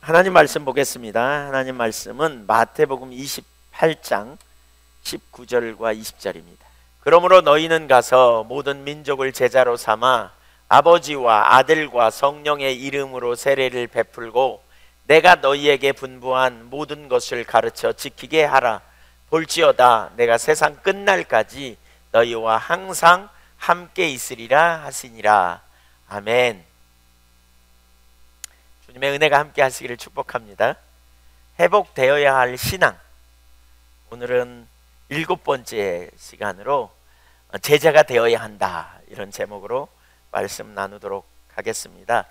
하나님 말씀 보겠습니다. 하나님 말씀은 마태복음 28장 19절과 20절입니다. 그러므로 너희는 가서 모든 민족을 제자로 삼아 아버지와 아들과 성령의 이름으로 세례를 베풀고 내가 너희에게 분부한 모든 것을 가르쳐 지키게 하라. 볼지어다 내가 세상 끝날까지 너희와 항상 함께 있으리라 하시니라. 아멘. 주님의 은혜가 함께 하시기를 축복합니다. 회복되어야 할 신앙. 오늘은 7번째 시간으로 제자가 되어야 한다, 이런 제목으로 말씀 나누도록 하겠습니다.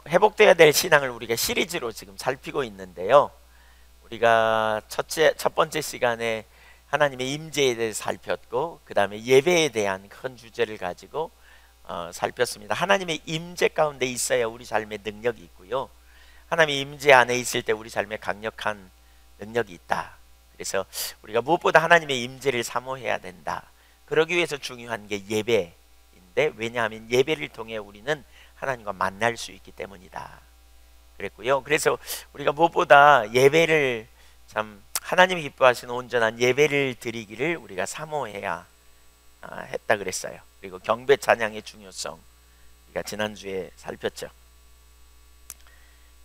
회복되어야 될 신앙을 우리가 시리즈로 지금 살피고 있는데요, 우리가 첫 번째 시간에 하나님의 임재에 대해서 살폈고, 그 다음에 예배에 대한 큰 주제를 가지고 살폈습니다. 하나님의 임재 가운데 있어야 우리 삶에 능력이 있고요, 하나님의 임재 안에 있을 때 우리 삶에 강력한 능력이 있다. 그래서 우리가 무엇보다 하나님의 임재를 사모해야 된다. 그러기 위해서 중요한 게 예배인데, 왜냐하면 예배를 통해 우리는 하나님과 만날 수 있기 때문이다 그랬고요. 그래서 우리가 무엇보다 예배를, 참 하나님이 기뻐하시는 온전한 예배를 드리기를 우리가 사모해야 했다 그랬어요. 그리고 경배 찬양의 중요성 우리가 지난주에 살폈죠.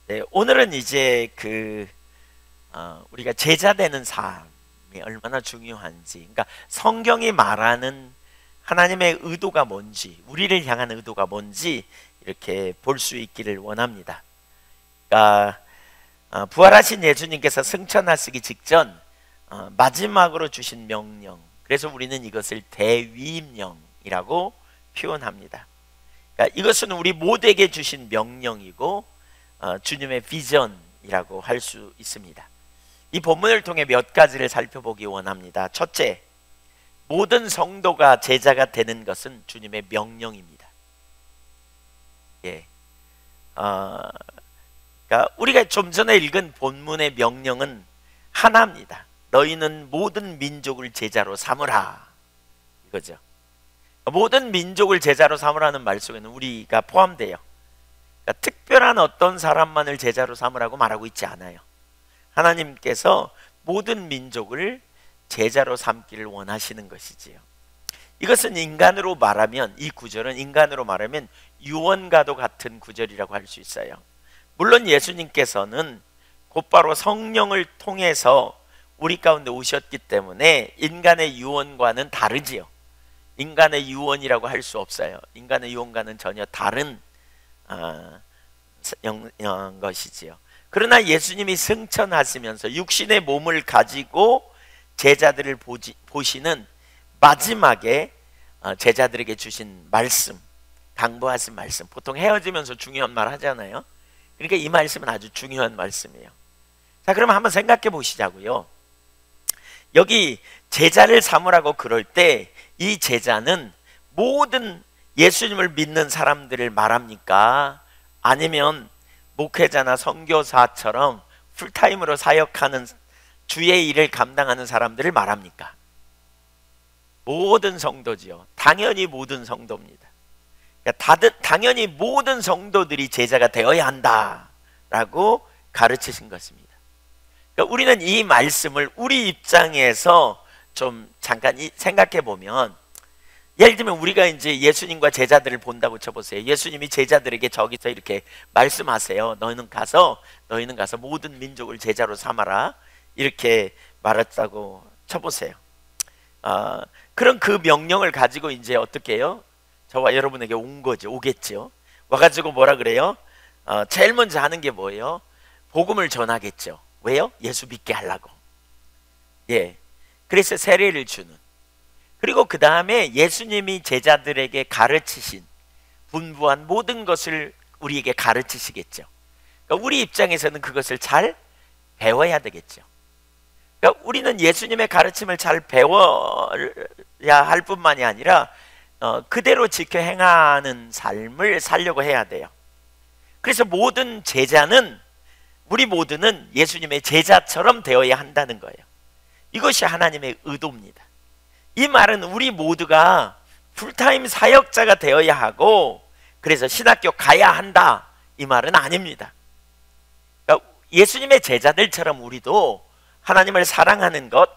네, 오늘은 이제 우리가 제자 되는 삶이 얼마나 중요한지, 그러니까 성경이 말하는 하나님의 의도가 뭔지, 우리를 향한 의도가 뭔지 이렇게 볼 수 있기를 원합니다. 그러니까 부활하신 예수님께서 승천하시기 직전 마지막으로 주신 명령, 그래서 우리는 이것을 대위임령이라고 표현합니다. 그러니까 이것은 우리 모두에게 주신 명령이고 주님의 비전이라고 할 수 있습니다. 이 본문을 통해 몇 가지를 살펴보기 원합니다. 첫째, 모든 성도가 제자가 되는 것은 주님의 명령입니다. 그러니까 우리가 좀 전에 읽은 본문의 명령은 하나입니다. 너희는 모든 민족을 제자로 삼으라, 이거죠. 모든 민족을 제자로 삼으라는 말 속에는 우리가 포함돼요. 그러니까 특별한 어떤 사람만을 제자로 삼으라고 말하고 있지 않아요. 하나님께서 모든 민족을 제자로 삼기를 원하시는 것이지요. 이것은 인간으로 말하면, 이 구절은 인간으로 말하면 유언과도 같은 구절이라고 할 수 있어요. 물론 예수님께서는 곧바로 성령을 통해서 우리 가운데 오셨기 때문에 인간의 유언과는 다르지요. 인간의 유언이라고 할 수 없어요. 인간의 유언과는 전혀 다른 것이지요. 그러나 예수님이 승천하시면서 육신의 몸을 가지고 제자들을 보시는 마지막에 제자들에게 주신 말씀, 당부하신 말씀, 보통 헤어지면서 중요한 말 하잖아요. 그러니까 이 말씀은 아주 중요한 말씀이에요. 자, 그러면 한번 생각해 보시자고요. 여기 제자를 삼으라고 그럴 때 이 제자는 모든 예수님을 믿는 사람들을 말합니까? 아니면 목회자나 선교사처럼 풀타임으로 사역하는 주의 일을 감당하는 사람들을 말합니까? 모든 성도지요. 당연히 모든 성도입니다. 그러니까 당연히 모든 성도들이 제자가 되어야 한다라고 가르치신 것입니다. 그러니까 우리는 이 말씀을 우리 입장에서 좀 잠깐 생각해 보면, 예를 들면 우리가 이제 예수님과 제자들을 본다고 쳐보세요. 예수님이 제자들에게 저기서 이렇게 말씀하세요. 너희는 가서 모든 민족을 제자로 삼아라, 이렇게 말했다고 쳐보세요. 그런 그 명령을 가지고 이제 어떻게 해요? 저와 여러분에게 오겠죠. 와가지고 뭐라 그래요? 제일 먼저 하는 게 뭐예요? 복음을 전하겠죠. 왜요? 예수 믿게 하려고. 그래서 세례를 주는. 그리고 그 다음에 예수님이 제자들에게 가르치신, 분부한 모든 것을 우리에게 가르치시겠죠. 그러니까 우리 입장에서는 그것을 잘 배워야 되겠죠. 그러니까 우리는 예수님의 가르침을 잘 배워야 할 뿐만이 아니라 그대로 지켜 행하는 삶을 살려고 해야 돼요. 그래서 모든 제자는, 우리 모두는 예수님의 제자처럼 되어야 한다는 거예요. 이것이 하나님의 의도입니다. 이 말은 우리 모두가 풀타임 사역자가 되어야 하고 그래서 신학교 가야 한다, 이 말은 아닙니다. 예수님의 제자들처럼 우리도 하나님을 사랑하는 것,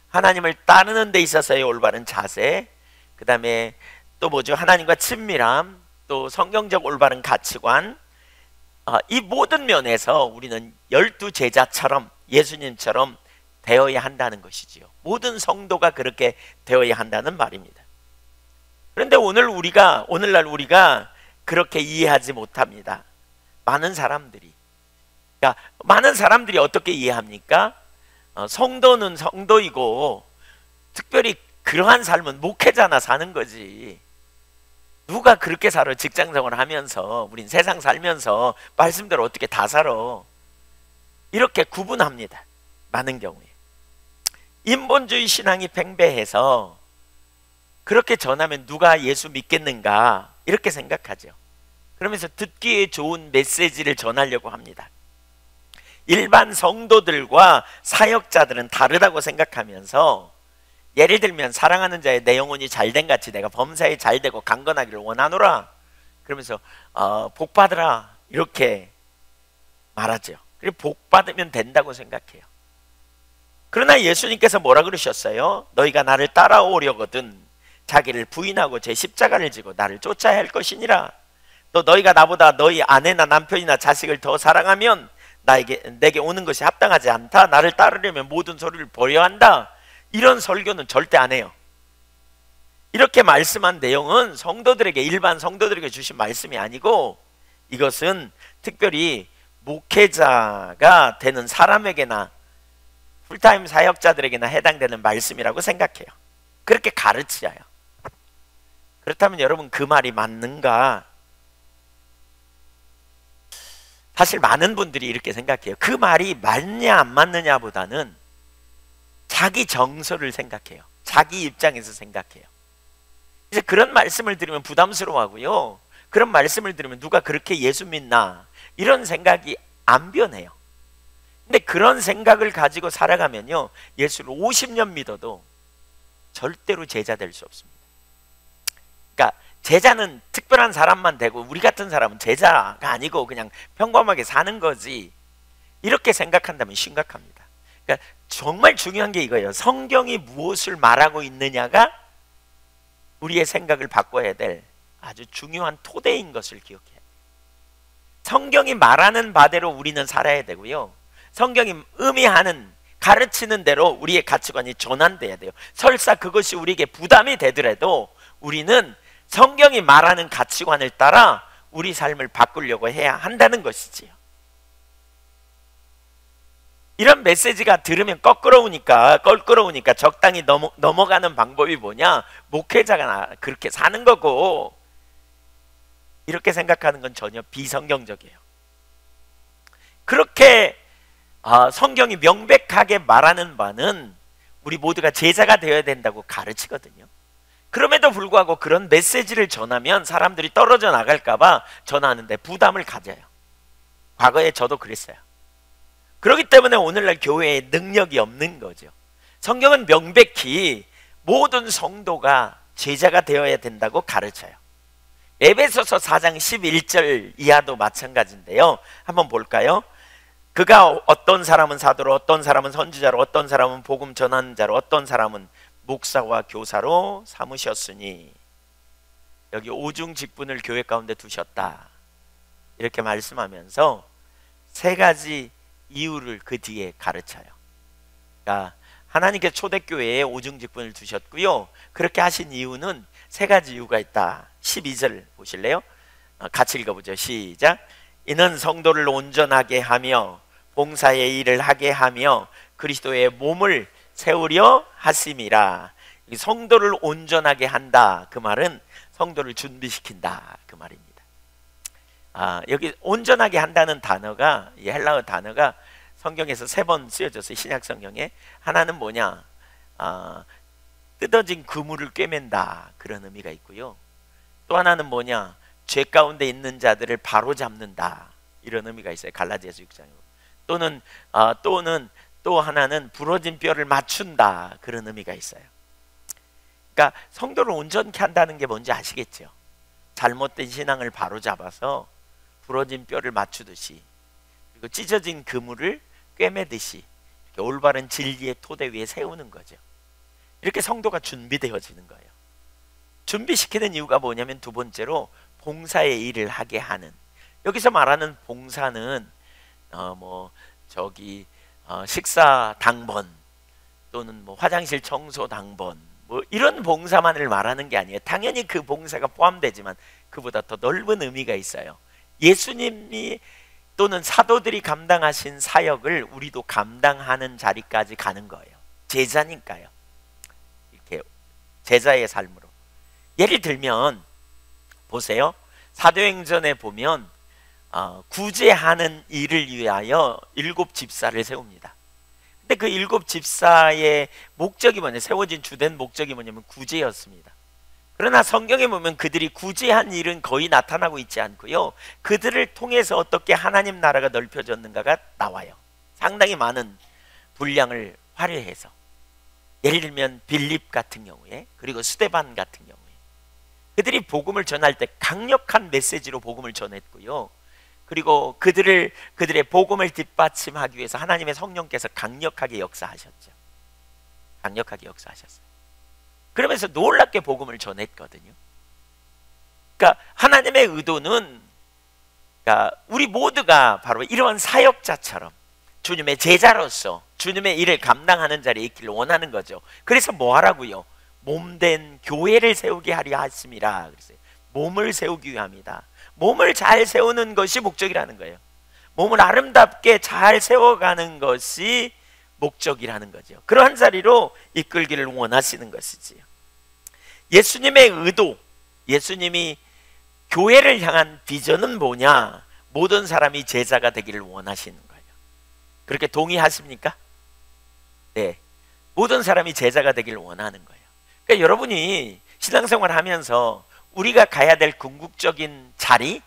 하나님을 따르는 데 있어서의 올바른 자세, 그 다음에 또 뭐죠? 하나님과 친밀함, 또 성경적 올바른 가치관, 이 모든 면에서 우리는 12제자처럼 예수님처럼 되어야 한다는 것이지요. 모든 성도가 그렇게 되어야 한다는 말입니다. 그런데 오늘날 우리가 그렇게 이해하지 못합니다. 많은 사람들이 어떻게 이해합니까? 성도는 성도이고 특별히 그러한 삶은 목회자나 사는 거지. 누가 그렇게 살아? 직장생활 하면서, 우린 세상 살면서 말씀대로 어떻게 다 살아? 이렇게 구분합니다. 많은 경우에 인본주의 신앙이 팽배해서 그렇게 전하면 누가 예수 믿겠는가 이렇게 생각하죠. 그러면서 듣기에 좋은 메시지를 전하려고 합니다. 일반 성도들과 사역자들은 다르다고 생각하면서, 예를 들면 사랑하는 자의 내 영혼이 잘된 같이 내가 범사에 잘되고 강건하기를 원하노라, 그러면서 복 받으라 이렇게 말하죠. 그리고 복 받으면 된다고 생각해요. 그러나 예수님께서 뭐라 그러셨어요? 너희가 나를 따라오려거든 자기를 부인하고 제 십자가를 지고 나를 쫓아야 할 것이니라. 또 너희가 나보다 너희 아내나 남편이나 자식을 더 사랑하면 내게 오는 것이 합당하지 않다. 나를 따르려면 모든 소리를 버려야 한다. 이런 설교는 절대 안 해요. 이렇게 말씀한 내용은 일반 성도들에게 주신 말씀이 아니고, 이것은 특별히 목회자가 되는 사람에게나 풀타임 사역자들에게나 해당되는 말씀이라고 생각해요. 그렇게 가르쳐요. 그렇다면 여러분, 그 말이 맞는가? 사실 많은 분들이 이렇게 생각해요. 그 말이 맞냐 안 맞느냐보다는 자기 정서를 생각해요. 자기 입장에서 생각해요. 그래서 그런 말씀을 들으면 부담스러워하고요, 그런 말씀을 들으면 누가 그렇게 예수 믿나 이런 생각이 안 변해요. 근데 그런 생각을 가지고 살아가면요, 예수를 50년 믿어도 절대로 제자 될 수 없습니다. 그러니까 제자는 특별한 사람만 되고 우리 같은 사람은 제자가 아니고 그냥 평범하게 사는 거지, 이렇게 생각한다면 심각합니다. 그러니까 정말 중요한 게 이거예요. 성경이 무엇을 말하고 있느냐가 우리의 생각을 바꿔야 될 아주 중요한 토대인 것을 기억해야 돼요. 성경이 말하는 바대로 우리는 살아야 되고요, 성경이 의미하는, 가르치는 대로 우리의 가치관이 전환돼야 돼요. 설사 그것이 우리에게 부담이 되더라도 우리는 성경이 말하는 가치관을 따라 우리 삶을 바꾸려고 해야 한다는 것이지요. 이런 메시지가 들으면 껄끄러우니까 적당히 넘어가는 방법이 뭐냐? 목회자가 그렇게 사는 거고, 이렇게 생각하는 건 전혀 비성경적이에요. 그렇게 성경이 명백하게 말하는 바는 우리 모두가 제자가 되어야 된다고 가르치거든요. 그럼에도 불구하고 그런 메시지를 전하면 사람들이 떨어져 나갈까 봐 전하는데 부담을 가져요. 과거에 저도 그랬어요. 그렇기 때문에 오늘날 교회에 능력이 없는 거죠. 성경은 명백히 모든 성도가 제자가 되어야 된다고 가르쳐요. 에베소서 4장 11절 이하도 마찬가지인데요, 한번 볼까요? 그가 어떤 사람은 사도로, 어떤 사람은 선지자로, 어떤 사람은 복음 전하는 자로, 어떤 사람은 목사와 교사로 삼으셨으니, 여기 오중 직분을 교회 가운데 두셨다 이렇게 말씀하면서 세 가지 이유를 그 뒤에 가르쳐요. 그러니까 하나님께서 초대교회에 오중 직분을 두셨고요, 그렇게 하신 이유는 세 가지 이유가 있다. 12절 보실래요? 같이 읽어보죠. 시작. 이는 성도를 온전하게 하며 봉사의 일을 하게 하며 그리스도의 몸을 세우려 하심이라. 성도를 온전하게 한다, 그 말은 성도를 준비시킨다 그 말입니다. 여기 온전하게 한다는 단어가, 이 헬라어 단어가 성경에서 3번 쓰여졌어요. 신약 성경에. 하나는 뭐냐? 뜯어진 그물을 꿰맨다, 그런 의미가 있고요. 또 하나는 뭐냐? 죄 가운데 있는 자들을 바로잡는다, 이런 의미가 있어요. 갈라디아서 6장에. 또는 또 하나는 부러진 뼈를 맞춘다, 그런 의미가 있어요. 그러니까 성도를 온전케 한다는 게 뭔지 그 찢어진 그물을 꿰매듯이 이렇게 올바른 진리의 토대 위에 세우는 거죠. 이렇게 성도가 준비되어지는 거예요. 준비시키는 이유가 뭐냐면 두 번째로 봉사의 일을 하게 하는. 여기서 말하는 봉사는 식사 당번 또는 뭐 화장실 청소 당번 뭐 이런 봉사만을 말하는 게 아니에요. 당연히 그 봉사가 포함되지만 그보다 더 넓은 의미가 있어요. 예수님이 또는 사도들이 감당하신 사역을 우리도 감당하는 자리까지 가는 거예요. 제자니까요. 이렇게 제자의 삶으로. 예를 들면 보세요. 사도행전에 보면 구제하는 일을 위하여 7 집사를 세웁니다. 근데 그 7 집사의 목적이 뭐냐, 세워진 주된 목적이 뭐냐면 구제였습니다. 그러나 성경에 보면 그들이 구제한 일은 거의 나타나고 있지 않고요, 그들을 통해서 어떻게 하나님 나라가 넓혀졌는가가 나와요. 상당히 많은 분량을 활용해서. 예를 들면 빌립 같은 경우에, 그리고 스데반 같은 경우에 그들이 복음을 전할 때 강력한 메시지로 복음을 전했고요, 그리고 그들의 복음을 뒷받침하기 위해서 하나님의 성령께서 강력하게 역사하셨죠. 강력하게 역사하셨어요. 그러면서 놀랍게 복음을 전했거든요. 그러니까 하나님의 의도는, 그러니까 우리 모두가 바로 이런 사역자처럼 주님의 제자로서 주님의 일을 감당하는 자리에 있기를 원하는 거죠. 그래서 뭐 하라고요? 몸된 교회를 세우게 하려 하심이라 그랬어요. 몸을 세우기 위함이다. 몸을 잘 세우는 것이 목적이라는 거예요. 몸을 아름답게 잘 세워가는 것이 목적이라는 거죠. 그러한 자리로 이끌기를 원하시는 것이지요. 예수님의 의도, 예수님이 교회를 향한 비전은 뭐냐? 모든 사람이 제자가 되기를 원하시는 거예요. 그렇게 동의하십니까? 네, 모든 사람이 제자가 되기를 원하는 거예요. 그러니까 여러분이 신앙생활을 하면서 우리가 가야 될 궁극적인 자리,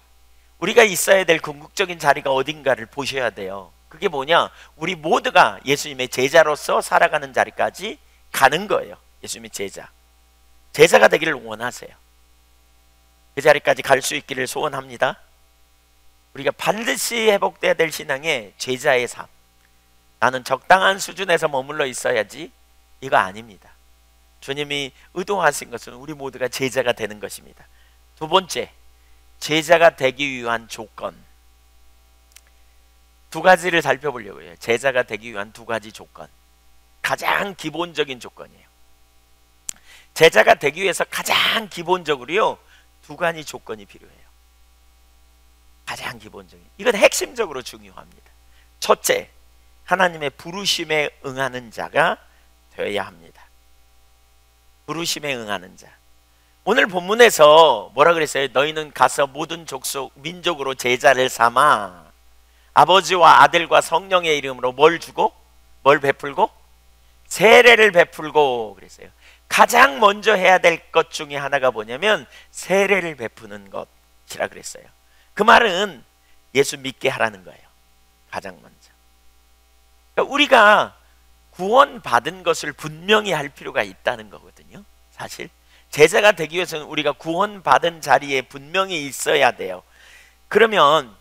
우리가 있어야 될 궁극적인 자리가 어딘가를 보셔야 돼요. 그게 뭐냐? 우리 모두가 예수님의 제자로서 살아가는 자리까지 가는 거예요. 예수님의 제자가 되기를 원하세요. 그 자리까지 갈 수 있기를 소원합니다. 우리가 반드시 회복돼야 될 신앙의 제자의 삶, 나는 적당한 수준에서 머물러 있어야지, 이거 아닙니다. 주님이 의도하신 것은 우리 모두가 제자가 되는 것입니다. 두 번째, 제자가 되기 위한 조건. 두 가지를 살펴보려고 해요. 제자가 되기 위한 두 가지 조건. 가장 기본적인 조건이에요. 제자가 되기 위해서 가장 기본적으로요, 두 가지 조건이 필요해요. 가장 기본적인. 이건 핵심적으로 중요합니다. 첫째, 하나님의 부르심에 응하는 자가 되어야 합니다. 부르심에 응하는 자. 오늘 본문에서 뭐라 그랬어요? 너희는 가서 모든 족속 민족으로 제자를 삼아 아버지와 아들과 성령의 이름으로 뭘 주고 뭘 베풀고 세례를 베풀고 그랬어요. 가장 먼저 해야 될 것 중에 하나가 뭐냐면 세례를 베푸는 것이라 그랬어요. 그 말은 예수 믿게 하라는 거예요. 가장 먼저. 그러니까 우리가 구원받은 것을 분명히 할 필요가 있다는 거거든요. 사실 제자가 되기 위해서는 우리가 구원받은 자리에 분명히 있어야 돼요. 그러면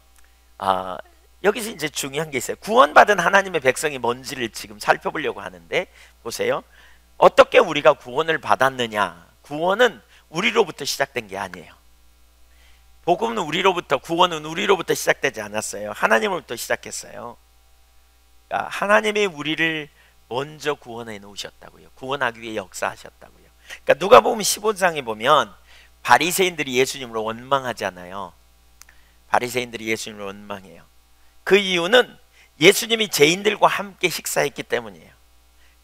여기서 이제 중요한 게 있어요. 구원받은 하나님의 백성이 뭔지를 지금 살펴보려고 하는데, 보세요. 어떻게 우리가 구원을 받았느냐? 구원은 우리로부터 시작된 게 아니에요. 복음은 우리로부터, 구원은 우리로부터 시작되지 않았어요. 하나님으로부터 시작했어요. 그러니까 하나님이 우리를 먼저 구원해 놓으셨다고요. 구원하기 위해 역사하셨다고요. 그러니까 누가복음 15장에 보면 바리새인들이 예수님을 원망하잖아요. 바리새인들이 예수님을 원망해요. 그 이유는 예수님이 죄인들과 함께 식사했기 때문이에요.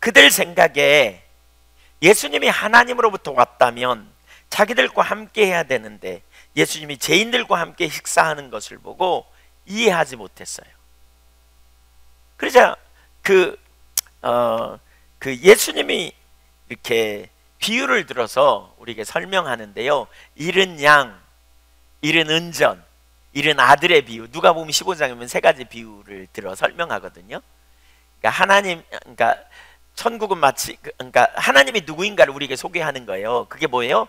그들 생각에 예수님이 하나님으로부터 왔다면 자기들과 함께 해야 되는데 예수님이 죄인들과 함께 식사하는 것을 보고 이해하지 못했어요. 그러자 그 예수님이 이렇게 비유를 들어서 우리에게 설명하는데요, 잃은 양, 잃은 은전, 잃은 아들의 비유, 누가복음 15장이면 세 가지 비유를 들어 설명하거든요. 그러니까 천국은 마치, 그러니까 하나님이 누구인가를 우리에게 소개하는 거예요. 그게 뭐예요?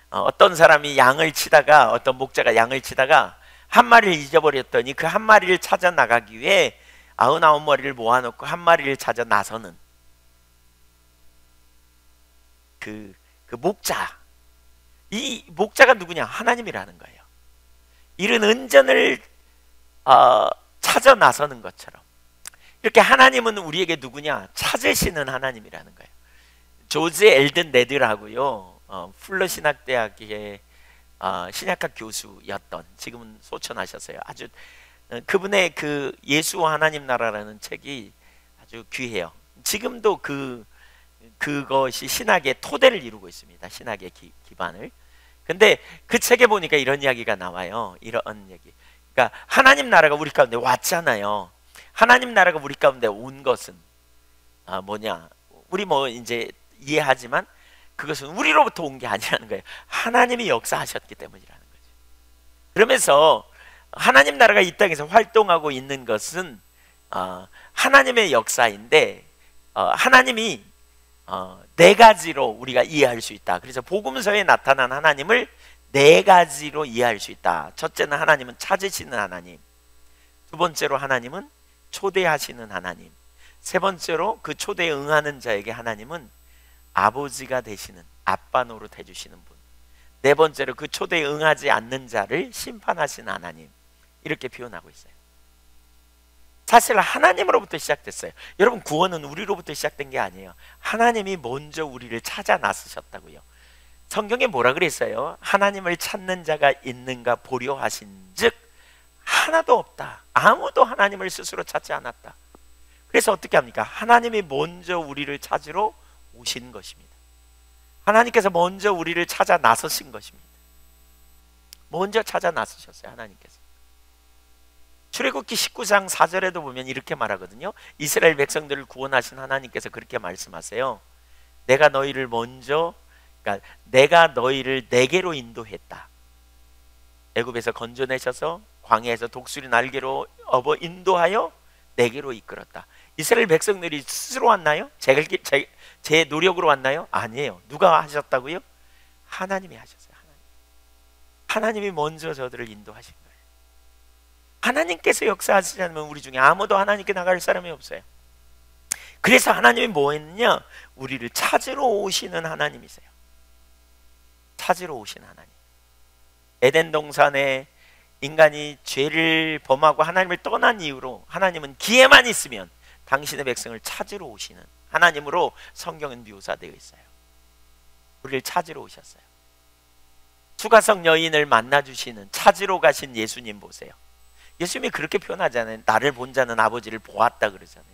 어떤 사람이 양을 치다가, 어떤 목자가 양을 치다가 한 마리를 잊어버렸더니 그 한 마리를 찾아 나가기 위해 99마리를 모아놓고 한 마리를 찾아 나서는 그 목자. 이 목자가 누구냐? 하나님이라는 거예요. 이런 은전을 찾아 나서는 것처럼 이렇게 하나님은 우리에게 누구냐? 찾으시는 하나님이라는 거예요. 조지 엘든 네드라고요, 풀러 신학대학의 신약학 교수였던, 지금은 소천하셨어요. 아주 그분의 그 예수와 하나님 나라라는 책이 아주 귀해요. 지금도 그것이 신학의 토대를 이루고 있습니다. 신학의 기반을. 근데 그 책에 보니까 이런 이야기가 나와요. 이런 얘기. 그러니까 하나님 나라가 우리 가운데 왔잖아요. 하나님 나라가 우리 가운데 온 것은 뭐냐? 우리 뭐 이제 이해하지만 그것은 우리로부터 온 게 아니라는 거예요. 하나님이 역사하셨기 때문이라는 거죠. 그러면서 하나님 나라가 이 땅에서 활동하고 있는 것은 하나님의 역사인데 하나님이 네 가지로 우리가 이해할 수 있다. 그래서 복음서에 나타난 하나님을 네 가지로 이해할 수 있다. 첫째는 하나님은 찾으시는 하나님, 두 번째로 하나님은 초대하시는 하나님, 세 번째로 그 초대에 응하는 자에게 하나님은 아버지가 되시는, 아빠 노릇 해주시는 분, 네 번째로 그 초대에 응하지 않는 자를 심판하시는 하나님, 이렇게 표현하고 있어요. 사실 하나님으로부터 시작됐어요. 여러분, 구원은 우리로부터 시작된 게 아니에요. 하나님이 먼저 우리를 찾아 나서셨다고요. 성경에 뭐라 그랬어요? 하나님을 찾는 자가 있는가 보려 하신 즉 하나도 없다. 아무도 하나님을 스스로 찾지 않았다. 그래서 어떻게 합니까? 하나님이 먼저 우리를 찾으러 오신 것입니다. 하나님께서 먼저 우리를 찾아 나서신 것입니다. 먼저 찾아 나서셨어요. 하나님께서. 출애굽기 19장 4절에도 보면 이렇게 말하거든요. 이스라엘 백성들을 구원하신 하나님께서 그렇게 말씀하세요. 내가 너희를 내게로 인도했다. 애굽에서 건져내셔서 광야에서 독수리 날개로 업어 인도하여 내게로 이끌었다. 이스라엘 백성들이 스스로 왔나요? 제 노력으로 왔나요? 아니에요. 누가 하셨다고요? 하나님이 하셨어요. 하나님이 먼저 저들을 인도하신 거예요. 하나님께서 역사하시지 않으면 우리 중에 아무도 하나님께 나갈 사람이 없어요. 그래서 하나님이 뭐 했느냐? 우리를 찾으러 오시는 하나님이세요. 찾으러 오신 하나님. 에덴 동산에 인간이 죄를 범하고 하나님을 떠난 이후로 하나님은 기회만 있으면 당신의 백성을 찾으러 오시는 하나님으로 성경은 묘사되어 있어요. 우리를 찾으러 오셨어요. 수가성 여인을 만나주시는, 찾으러 가신 예수님 보세요. 예수님이 그렇게 표현하잖아요. 나를 본 자는 아버지를 보았다 그러잖아요.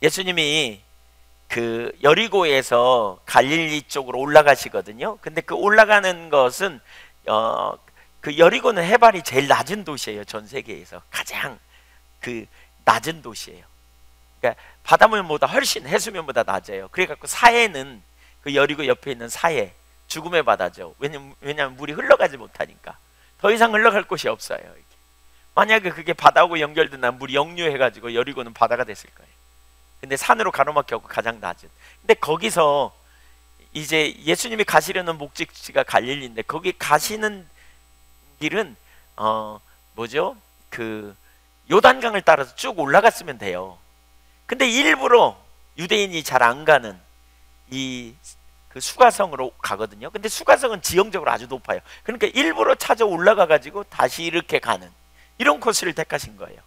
예수님이 그 여리고에서 갈릴리 쪽으로 올라가시거든요. 근데 그 올라가는 것은 그 여리고는 해발이 제일 낮은 도시예요. 전 세계에서 가장 그 낮은 도시예요. 그러니까 바닷물보다 훨씬 해수면보다 낮아요. 그래갖고 사해는 그 여리고 옆에 있는 사해, 죽음의 바다죠. 왜냐면 물이 흘러가지 못하니까. 더 이상 흘러갈 곳이 없어요. 이렇게. 만약에 그게 바다하고 연결된다면 물이 역류해가지고 여리고는 바다가 됐을 거예요. 근데 산으로 가로막혀갖고 가장 낮은. 근데 거기서 이제 예수님이 가시려는 목적지가 갈릴리인데 거기 가시는 길은 뭐죠? 그 요단강을 따라서 쭉 올라갔으면 돼요. 근데 일부러 유대인이 잘 안 가는 그 수가성으로 가거든요. 근데 수가성은 지형적으로 아주 높아요. 그러니까 일부러 찾아 올라가 가지고 다시 이렇게 가는 이런 코스를 택하신 거예요.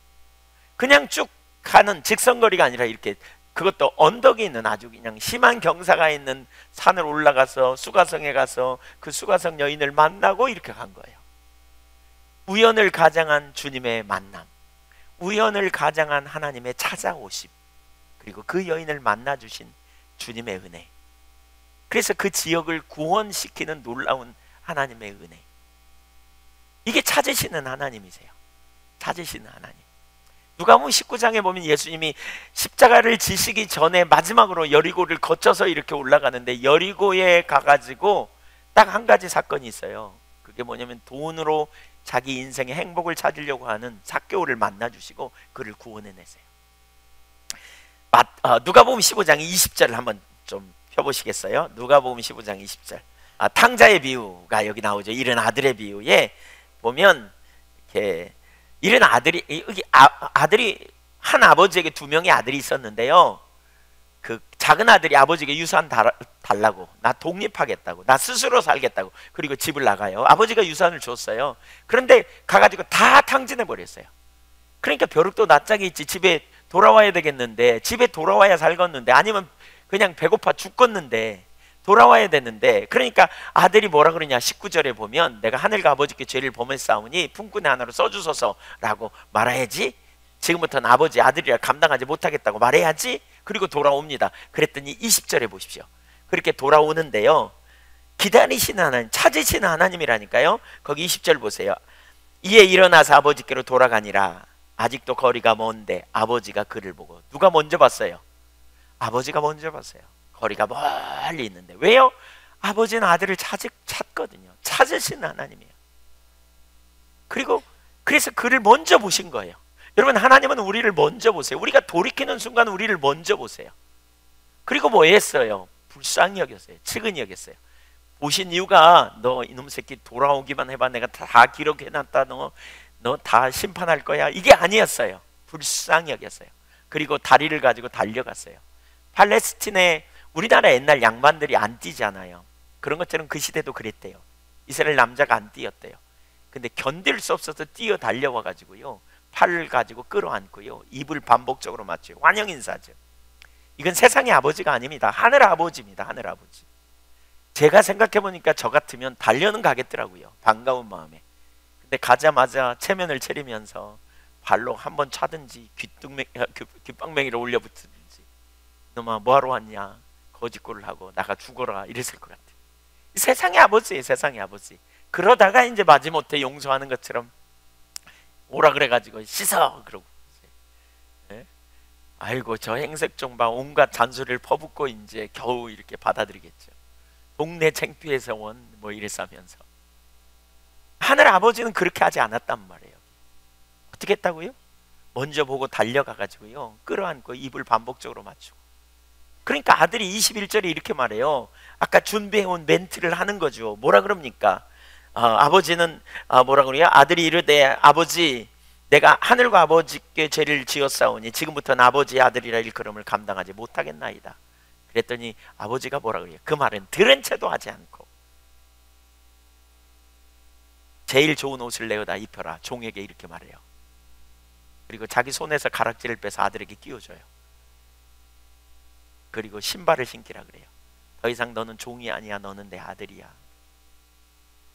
그냥 쭉 가는 직선거리가 아니라 이렇게, 그것도 언덕이 있는 아주 그냥 심한 경사가 있는 산을 올라가서 수가성에 가서 그 수가성 여인을 만나고 이렇게 간 거예요. 우연을 가장한 주님의 만남, 우연을 가장한 하나님의 찾아오심, 그리고 그 여인을 만나주신 주님의 은혜. 그래서 그 지역을 구원시키는 놀라운 하나님의 은혜. 이게 찾으시는 하나님이세요. 찾으시는 하나님. 누가복음 19장에 보면 예수님이 십자가를 지시기 전에 마지막으로 여리고를 거쳐서 이렇게 올라가는데, 여리고에 가가지고 딱 한 가지 사건이 있어요. 그게 뭐냐면 돈으로 자기 인생의 행복을 찾으려고 하는 삭개오를 만나주시고 그를 구원해내세요. 누가복음 15장 20절을 한번 좀 펴보시겠어요? 누가복음 15장 20절. 탕자의 비유가 여기 나오죠. 잃은 아들의 비유에 보면 이렇게 잃은 아들이 여기 아들이 한 아버지에게 두 명의 아들이 있었는데요. 그 작은 아들이 아버지에게 유산 달라고, 나 독립하겠다고, 나 스스로 살겠다고, 그리고 집을 나가요. 아버지가 유산을 줬어요. 그런데 가가지고 다 탕진해 버렸어요. 그러니까 벼룩도 낯짝이 있지, 집에 돌아와야 되겠는데, 집에 돌아와야 살겠는데, 아니면 그냥 배고파 죽겠는데 돌아와야 되는데, 그러니까 아들이 뭐라 그러냐, 19절에 보면 내가 하늘과 아버지께 죄를 범했사오니 품꾼의 하나로 써주소서라고 말해야지, 지금부터는 아버지 아들이라 감당하지 못하겠다고 말해야지. 그리고 돌아옵니다. 그랬더니 20절에 보십시오. 그렇게 돌아오는데요, 기다리시는 하나님, 찾으시는 하나님이라니까요. 거기 20절 보세요. 이에 일어나서 아버지께로 돌아가니라. 아직도 거리가 먼데 아버지가 그를 보고. 누가 먼저 봤어요? 아버지가 먼저 봤어요. 거리가 멀리 있는데. 왜요? 아버지는 아들을 찾거든요. 찾으시는 하나님이에요. 그리고 그래서 그를 먼저 보신 거예요. 여러분, 하나님은 우리를 먼저 보세요. 우리가 돌이키는 순간 우리를 먼저 보세요. 그리고 뭐 했어요? 불쌍히 여겼어요. 측은히 여겼어요. 보신 이유가, 너 이놈 새끼 돌아오기만 해봐, 내가 다 기록해놨다, 너 다 심판할 거야, 이게 아니었어요. 불쌍히 여겼어요. 그리고 다리를 가지고 달려갔어요. 팔레스틴에 우리나라 옛날 양반들이 안 뛰잖아요. 그런 것처럼 그 시대도 그랬대요. 이스라엘 남자가 안 뛰었대요. 근데 견딜 수 없어서 뛰어 달려와 가지고요, 팔을 가지고 끌어안고요, 입을 반복적으로 맞춰요. 환영 인사죠. 이건 세상의 아버지가 아닙니다. 하늘 아버지입니다. 하늘 아버지. 제가 생각해 보니까 저 같으면 달려는 가겠더라고요. 반가운 마음에. 근데 가자마자 체면을 차리면서 발로 한번 차든지 귓방맹이를 올려붙든지, 너마 뭐하러 왔냐, 거짓골을 하고 나가 죽어라, 이랬을 것 같아요. 세상의 아버지예요. 세상의 아버지. 그러다가 이제 마지못해 용서하는 것처럼 오라 그래가지고 씻어 그러고, 네? 아이고 저 행색종 봐, 온갖 잔소리를 퍼붓고 이제 겨우 이렇게 받아들이겠죠. 동네 창피해서 원 뭐 이랬으면서. 하늘 아버지는 그렇게 하지 않았단 말이에요. 어떻게 했다고요? 먼저 보고 달려가가지고요, 끌어안고 입을 반복적으로 맞추고. 그러니까 아들이 21절에 이렇게 말해요. 아까 준비해온 멘트를 하는 거죠. 뭐라 그럽니까? 아버지는 뭐라 그래요? 아들이 이르되, 아버지 내가 하늘과 아버지께 죄를 지었사오니 지금부터는 아버지의 아들이라 일컬음을 감당하지 못하겠나이다. 그랬더니 아버지가 뭐라 그래요? 그 말은 들은 채도 하지 않고, 제일 좋은 옷을 내어다 입혀라, 종에게 이렇게 말해요. 그리고 자기 손에서 가락지를 빼서 아들에게 끼워줘요. 그리고 신발을 신기라 그래요. 더 이상 너는 종이 아니야, 너는 내 아들이야.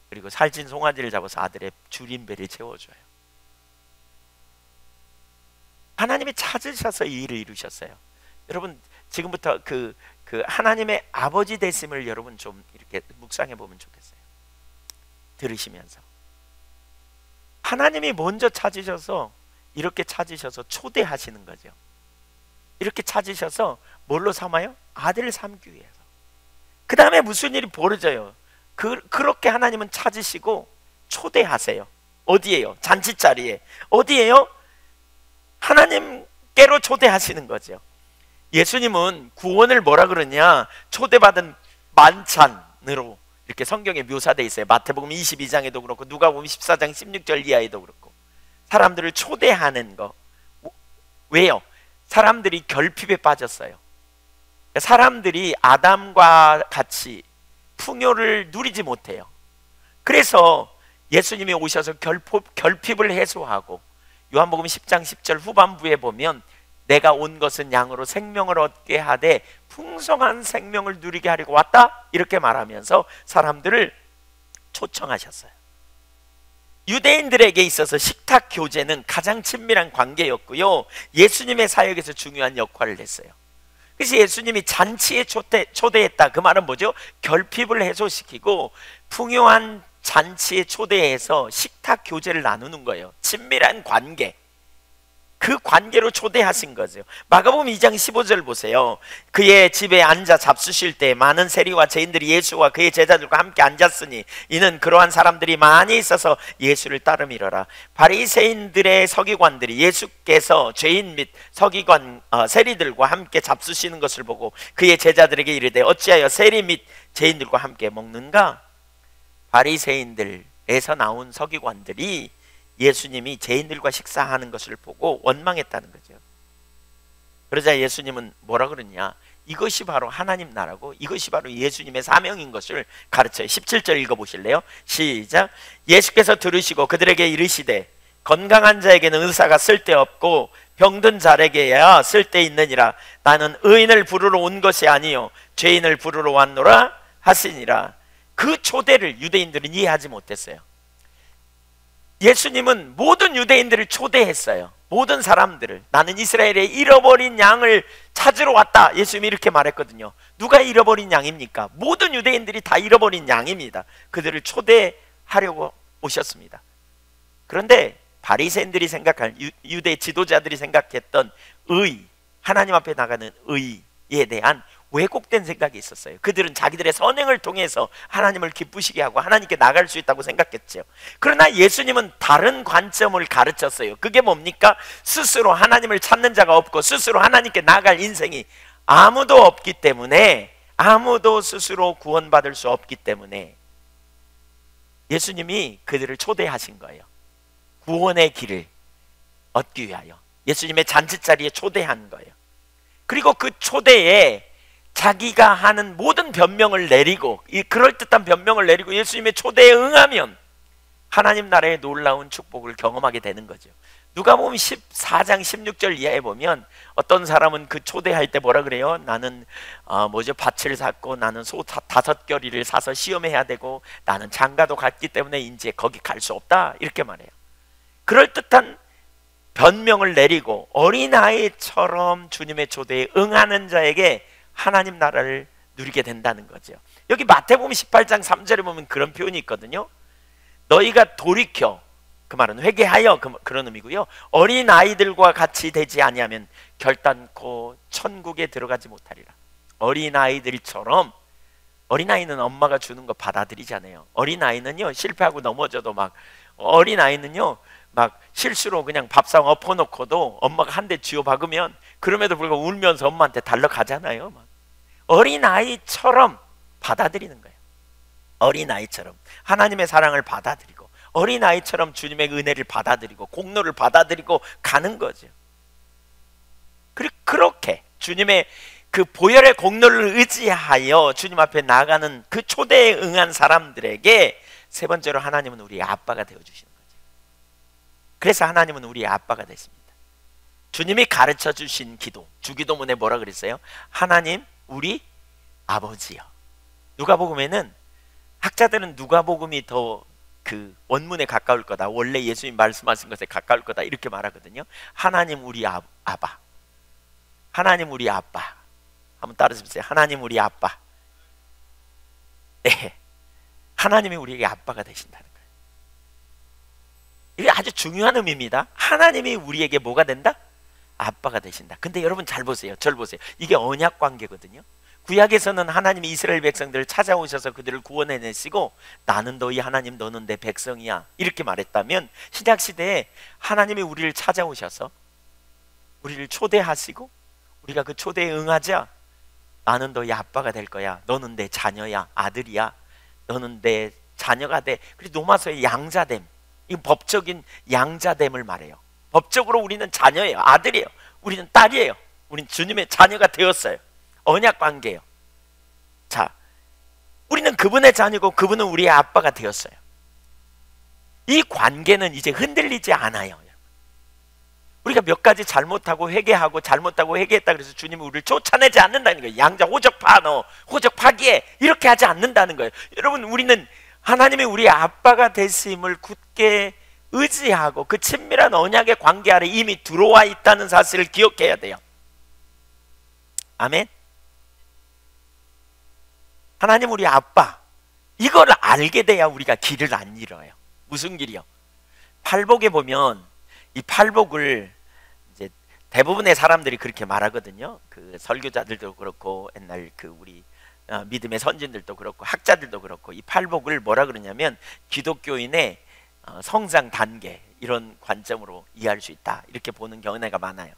그리고 살찐 송아지를 잡아서 아들의 줄임배를 채워줘요. 하나님이 찾으셔서 이 일을 이루셨어요. 여러분, 지금부터 그 하나님의 아버지 되심을 여러분 좀 이렇게 묵상해 보면 좋겠어요. 들으시면서 하나님이 먼저 찾으셔서, 이렇게 찾으셔서 초대하시는 거죠. 이렇게 찾으셔서 뭘로 삼아요? 아들을 삼기 위해서. 그 다음에 무슨 일이 벌어져요? 그렇게 하나님은 찾으시고 초대하세요. 어디에요? 잔치자리에. 어디에요? 하나님께로 초대하시는 거죠. 예수님은 구원을 뭐라 그러냐, 초대받은 만찬으로 이렇게 성경에 묘사되어 있어요. 마태복음 22장에도 그렇고 누가복음 14장 16절 이하에도 그렇고. 사람들을 초대하는 거. 왜요? 사람들이 결핍에 빠졌어요. 사람들이 아담과 같이 풍요를 누리지 못해요. 그래서 예수님이 오셔서 결핍을 해소하고, 요한복음 10장 10절 후반부에 보면 내가 온 것은 양으로 생명을 얻게 하되 풍성한 생명을 누리게 하려고 왔다, 이렇게 말하면서 사람들을 초청하셨어요. 유대인들에게 있어서 식탁 교제는 가장 친밀한 관계였고요, 예수님의 사역에서 중요한 역할을 했어요. 그래서 예수님이 잔치에 초대했다. 그 말은 뭐죠? 결핍을 해소시키고 풍요한 잔치에 초대해서 식탁 교제를 나누는 거예요. 친밀한 관계. 그 관계로 초대하신 거죠. 마가복음 2장 15절 보세요. 그의 집에 앉아 잡수실 때 많은 세리와 죄인들이 예수와 그의 제자들과 함께 앉았으니 이는 그러한 사람들이 많이 있어서 예수를 따름이러라. 바리새인들의 서기관들이 예수께서 죄인 및 서기관 세리들과 함께 잡수시는 것을 보고 그의 제자들에게 이르되 어찌하여 세리 및 죄인들과 함께 먹는가? 바리새인들에서 나온 서기관들이 예수님이 죄인들과 식사하는 것을 보고 원망했다는 거죠. 그러자 예수님은 뭐라 그러냐? 이것이 바로 하나님 나라고 이것이 바로 예수님의 사명인 것을 가르쳐요. 17절 읽어보실래요? 시작. 예수께서 들으시고 그들에게 이르시되 건강한 자에게는 의사가 쓸데없고 병든 자에게야 쓸데있느니라. 나는 의인을 부르러 온 것이 아니요 죄인을 부르러 왔노라 하시니라. 그 초대를 유대인들은 이해하지 못했어요. 예수님은 모든 유대인들을 초대했어요. 모든 사람들을. 나는 이스라엘의 잃어버린 양을 찾으러 왔다. 예수님이 이렇게 말했거든요. 누가 잃어버린 양입니까? 모든 유대인들이 다 잃어버린 양입니다. 그들을 초대하려고 오셨습니다. 그런데 바리새인들이 생각한, 유대 지도자들이 생각했던 하나님 앞에 나가는 의에 대한 왜곡된 생각이 있었어요. 그들은 자기들의 선행을 통해서 하나님을 기쁘시게 하고 하나님께 나갈 수 있다고 생각했죠. 그러나 예수님은 다른 관점을 가르쳤어요. 그게 뭡니까? 스스로 하나님을 찾는 자가 없고 스스로 하나님께 나갈 인생이 아무도 없기 때문에, 아무도 스스로 구원받을 수 없기 때문에 예수님이 그들을 초대하신 거예요. 구원의 길을 얻기 위하여 예수님의 잔치자리에 초대한 거예요. 그리고 그 초대에 자기가 하는 모든 변명을 내리고, 이 그럴듯한 변명을 내리고 예수님의 초대에 응하면 하나님 나라의 놀라운 축복을 경험하게 되는 거죠. 누가복음 14장 16절 이하에 보면 어떤 사람은 그 초대할 때 뭐라 그래요? 나는 밭을 샀고 나는 소 5겨리를 사서 시험해야 되고 나는 장가도 갔기 때문에 이제 거기 갈 수 없다, 이렇게 말해요. 그럴듯한 변명을 내리고 어린아이처럼 주님의 초대에 응하는 자에게 하나님 나라를 누리게 된다는 거죠. 여기 마태복음 18장 3절에 보면 그런 표현이 있거든요. 너희가 돌이켜, 그 말은 회개하여, 그런 의미고요. 어린아이들과 같이 되지 아니하면 결단코 천국에 들어가지 못하리라. 어린아이들처럼, 어린아이는 엄마가 주는 거 받아들이잖아요. 어린아이는요 실패하고 넘어져도 어린아이는요 막 실수로 그냥 밥상 엎어놓고도 엄마가 한 대 쥐어 박으면 그럼에도 불구하고 울면서 엄마한테 달려가잖아요. 어린아이처럼 받아들이는 거예요. 어린아이처럼 하나님의 사랑을 받아들이고 어린아이처럼 주님의 은혜를 받아들이고 공로를 받아들이고 가는 거죠. 그렇게 주님의 그 보혈의 공로를 의지하여 주님 앞에 나가는 그 초대에 응한 사람들에게 세 번째로 하나님은 우리의 아빠가 되어주시는 거죠. 그래서 하나님은 우리의 아빠가 되십니다. 주님이 가르쳐 주신 기도, 주기도문에 뭐라 그랬어요? 하나님 우리 아버지요. 누가복음에는, 학자들은 누가복음이 더 그 원문에 가까울 거다, 원래 예수님 말씀하신 것에 가까울 거다, 이렇게 말하거든요. 하나님 우리 아바, 하나님 우리 아빠. 한번 따라해보세요. 하나님 우리 아빠. 네, 하나님이 우리에게 아빠가 되신다는 거예요. 이게 아주 중요한 의미입니다. 하나님이 우리에게 뭐가 된다? 아빠가 되신다. 근데 여러분 잘 보세요. 절 보세요. 이게 언약 관계거든요. 구약에서는 하나님이 이스라엘 백성들을 찾아오셔서 그들을 구원해내시고 나는 너희 하나님, 너는 내 백성이야, 이렇게 말했다면, 신약시대에 하나님이 우리를 찾아오셔서 우리를 초대하시고 우리가 그 초대에 응하자 나는 너희 아빠가 될 거야, 너는 내 자녀야, 아들이야, 너는 내 자녀가 돼. 그리고 로마서의 양자됨, 이 법적인 양자됨을 말해요. 법적으로 우리는 자녀예요, 아들이에요, 우리는 딸이에요, 우리는 주님의 자녀가 되었어요. 언약 관계예요. 자, 우리는 그분의 자녀고 그분은 우리의 아빠가 되었어요. 이 관계는 이제 흔들리지 않아요. 우리가 몇 가지 잘못하고 회개하고 잘못하고 회개했다 그래서 주님이 우리를 쫓아내지 않는다는 거예요. 양자 호적파, 너 호적파기에 이렇게 하지 않는다는 거예요. 여러분, 우리는 하나님이 우리의 아빠가 되심을 굳게 의지하고 그 친밀한 언약의 관계 아래 이미 들어와 있다는 사실을 기억해야 돼요. 아멘. 하나님 우리 아빠, 이걸 알게 돼야 우리가 길을 안 잃어요. 무슨 길이요? 팔복에 보면 이 팔복을 대부분의 사람들이 그렇게 말하거든요. 그 설교자들도 그렇고 옛날 그 우리 믿음의 선진들도 그렇고 학자들도 그렇고 이 팔복을 뭐라 그러냐면 기독교인의 성장 단계 이런 관점으로 이해할 수 있다 이렇게 보는 경우가 많아요.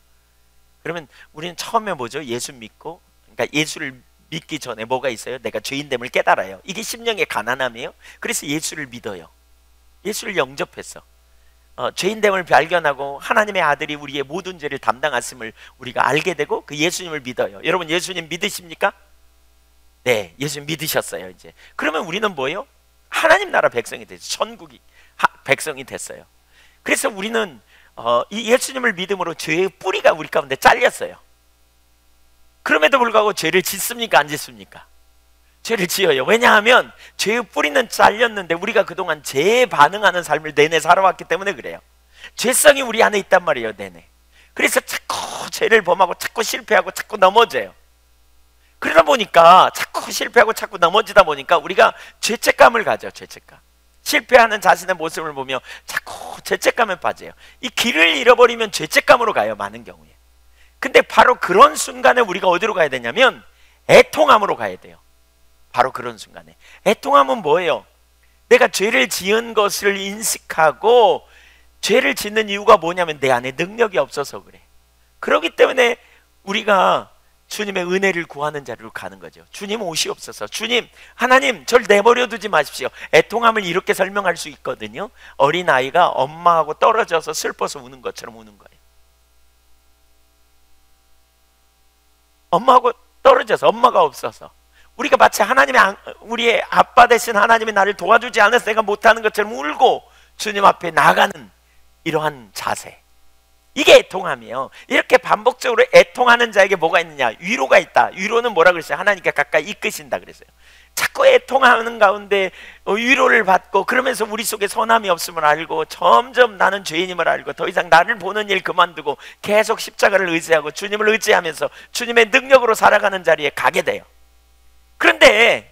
그러면 우리는 처음에 뭐죠? 예수 믿고, 그러니까 예수를 믿기 전에 뭐가 있어요? 내가 죄인됨을 깨달아요. 이게 심령의 가난함이에요. 그래서 예수를 믿어요. 예수를 영접했어. 죄인됨을 발견하고 하나님의 아들이 우리의 모든 죄를 담당하심을 우리가 알게 되고 그 예수님을 믿어요. 여러분 예수님 믿으십니까? 네, 예수님 믿으셨어요. 이제 그러면 우리는 뭐예요? 하나님 나라 백성이 됐어요. 천국이 백성이 됐어요. 그래서 우리는 이 예수님을 믿음으로 죄의 뿌리가 우리 가운데 잘렸어요. 그럼에도 불구하고 죄를 짓습니까? 안 짓습니까? 죄를 지어요. 왜냐하면 죄의 뿌리는 잘렸는데 우리가 그동안 죄에 반응하는 삶을 내내 살아왔기 때문에 그래요. 죄성이 우리 안에 있단 말이에요. 내내. 그래서 자꾸 죄를 범하고 자꾸 실패하고 자꾸 넘어져요. 그러다 보니까 자꾸 실패하고 자꾸 넘어지다 보니까 우리가 죄책감을 가져. 죄책감. 실패하는 자신의 모습을 보며 자꾸 죄책감에 빠져요. 이 길을 잃어버리면 죄책감으로 가요. 많은 경우에. 근데 바로 그런 순간에 우리가 어디로 가야 되냐면 애통함으로 가야 돼요. 바로 그런 순간에. 애통함은 뭐예요? 내가 죄를 지은 것을 인식하고 죄를 짓는 이유가 뭐냐면 내 안에 능력이 없어서 그래. 그렇기 때문에 우리가 주님의 은혜를 구하는 자리로 가는 거죠. 주님 오시옵소서. 주님, 하나님 절 내버려 두지 마십시오. 애통함을 이렇게 설명할 수 있거든요. 어린아이가 엄마하고 떨어져서 슬퍼서 우는 것처럼 우는 거예요. 엄마하고 떨어져서, 엄마가 없어서 우리가 마치 우리의 아빠 대신 하나님이 나를 도와주지 않아서 내가 못하는 것처럼 울고 주님 앞에 나가는 이러한 자세, 이게 애통함이에요. 이렇게 반복적으로 애통하는 자에게 뭐가 있느냐? 위로가 있다. 위로는 뭐라 그랬어요? 하나님께 가까이 이끄신다 그랬어요. 자꾸 애통하는 가운데 위로를 받고 그러면서 우리 속에 선함이 없음을 알고 점점 나는 죄인임을 알고 더 이상 나를 보는 일 그만두고 계속 십자가를 의지하고 주님을 의지하면서 주님의 능력으로 살아가는 자리에 가게 돼요. 그런데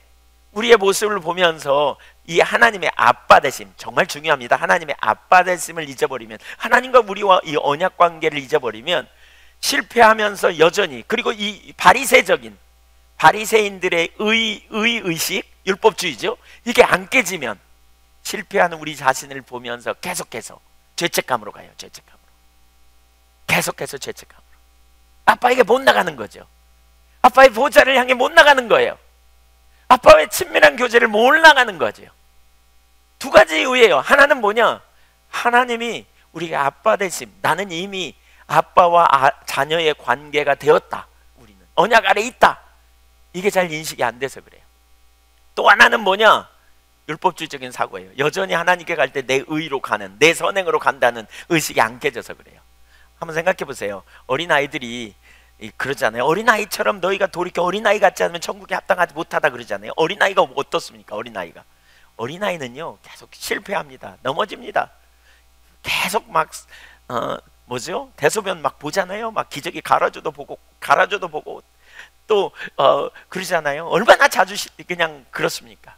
우리의 모습을 보면서 이 하나님의 아빠 되심, 정말 중요합니다. 하나님의 아빠 되심을 잊어버리면, 하나님과 우리와 이 언약 관계를 잊어버리면 실패하면서 여전히, 그리고 이 바리새인들의 의식, 율법주의죠. 이게 안 깨지면 실패하는 우리 자신을 보면서 계속해서 죄책감으로 가요. 죄책감으로. 계속해서 죄책감으로. 아빠에게 못 나가는 거죠. 아빠의 보좌를 향해 못 나가는 거예요. 아빠와의 친밀한 교제를 못 나가는 거죠. 두 가지 이유예요. 하나는 뭐냐? 하나님이 우리가 아빠 되심, 나는 이미 아빠와 자녀의 관계가 되었다. 우리는 언약 아래 있다. 이게 잘 인식이 안 돼서 그래요. 또 하나는 뭐냐? 율법주의적인 사고예요. 여전히 하나님께 갈 때 내 의로 가는, 내 선행으로 간다는 의식이 안 깨져서 그래요. 한번 생각해 보세요. 어린아이들이 그러잖아요. 어린아이처럼 너희가 돌이켜 어린아이 같지 않으면 천국에 합당하지 못하다 그러잖아요. 어린아이가 어떻습니까? 어린아이는요 계속 실패합니다. 넘어집니다. 계속 막 대소변 막 보잖아요. 막 기저귀 갈아줘도 보고 또 그러잖아요. 얼마나 자주 그냥 그렇습니까?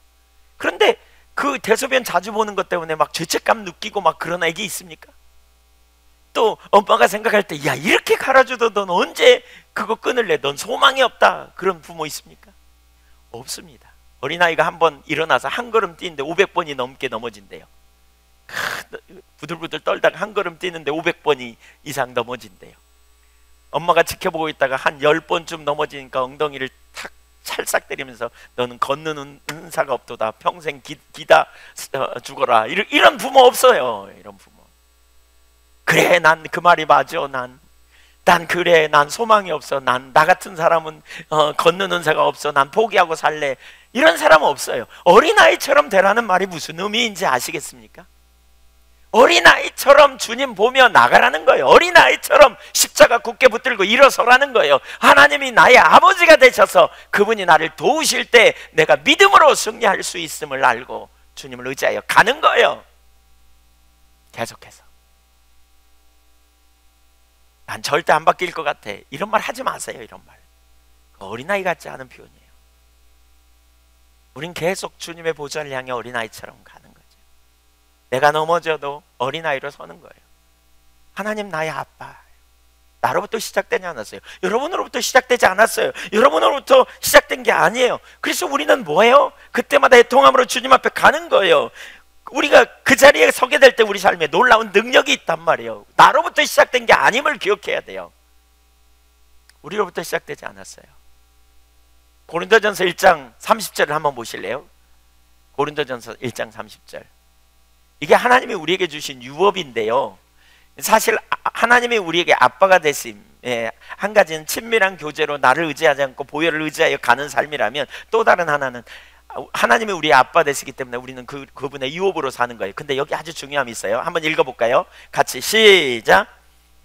그런데 그 대소변 자주 보는 것 때문에 막 죄책감 느끼고 막 그런 애기 있습니까? 또 엄마가 생각할 때 야 이렇게 갈아줘도 넌 언제 그거 끊을래? 넌 소망이 없다. 그런 부모 있습니까? 없습니다. 어린아이가 한번 일어나서 한 걸음 뛰는데 500번이 넘게 넘어진대요. 부들부들 떨다가 한 걸음 뛰는데 500번이 이상 넘어진대요. 엄마가 지켜보고 있다가 한 10번쯤 넘어지니까 엉덩이를 탁 찰싹 때리면서 너는 걷는 은사가 없도다. 평생 기다 죽어라. 이런 부모 없어요. 이런 부모. 그래, 난 그 말이 맞아. 난 소망이 없어. 나 같은 사람은 걷는 은사가 없어. 난 포기하고 살래. 이런 사람은 없어요. 어린아이처럼 되라는 말이 무슨 의미인지 아시겠습니까? 어린아이처럼 주님 보며 나가라는 거예요. 어린아이처럼 십자가 굳게 붙들고 일어서라는 거예요. 하나님이 나의 아버지가 되셔서 그분이 나를 도우실 때 내가 믿음으로 승리할 수 있음을 알고 주님을 의지하여 가는 거예요. 계속해서. 난 절대 안 바뀔 것 같아. 이런 말 하지 마세요. 이런 말. 어린아이 같지 않은 표현이에요. 우린 계속 주님의 보좌를 향해 어린아이처럼 가는 거죠. 내가 넘어져도 어린아이로 서는 거예요. 하나님 나의 아빠. 나로부터 시작되지 않았어요. 여러분으로부터 시작되지 않았어요. 여러분으로부터 시작된 게 아니에요. 그래서 우리는 뭐예요? 그때마다 애통함으로 주님 앞에 가는 거예요. 우리가 그 자리에 서게 될 때 우리 삶에 놀라운 능력이 있단 말이에요. 나로부터 시작된 게 아님을 기억해야 돼요. 우리로부터 시작되지 않았어요. 고린도전서 1장 30절을 한번 보실래요? 고린도전서 1장 30절. 이게 하나님이 우리에게 주신 유업인데요, 사실 하나님이 우리에게 아빠가 되심, 한 가지는 친밀한 교제로 나를 의지하지 않고 보혈을 의지하여 가는 삶이라면, 또 다른 하나는 하나님이 우리의 아빠 되시기 때문에 우리는 그분의 유업으로 사는 거예요. 근데 여기 아주 중요함이 있어요. 한번 읽어볼까요? 같이 시작.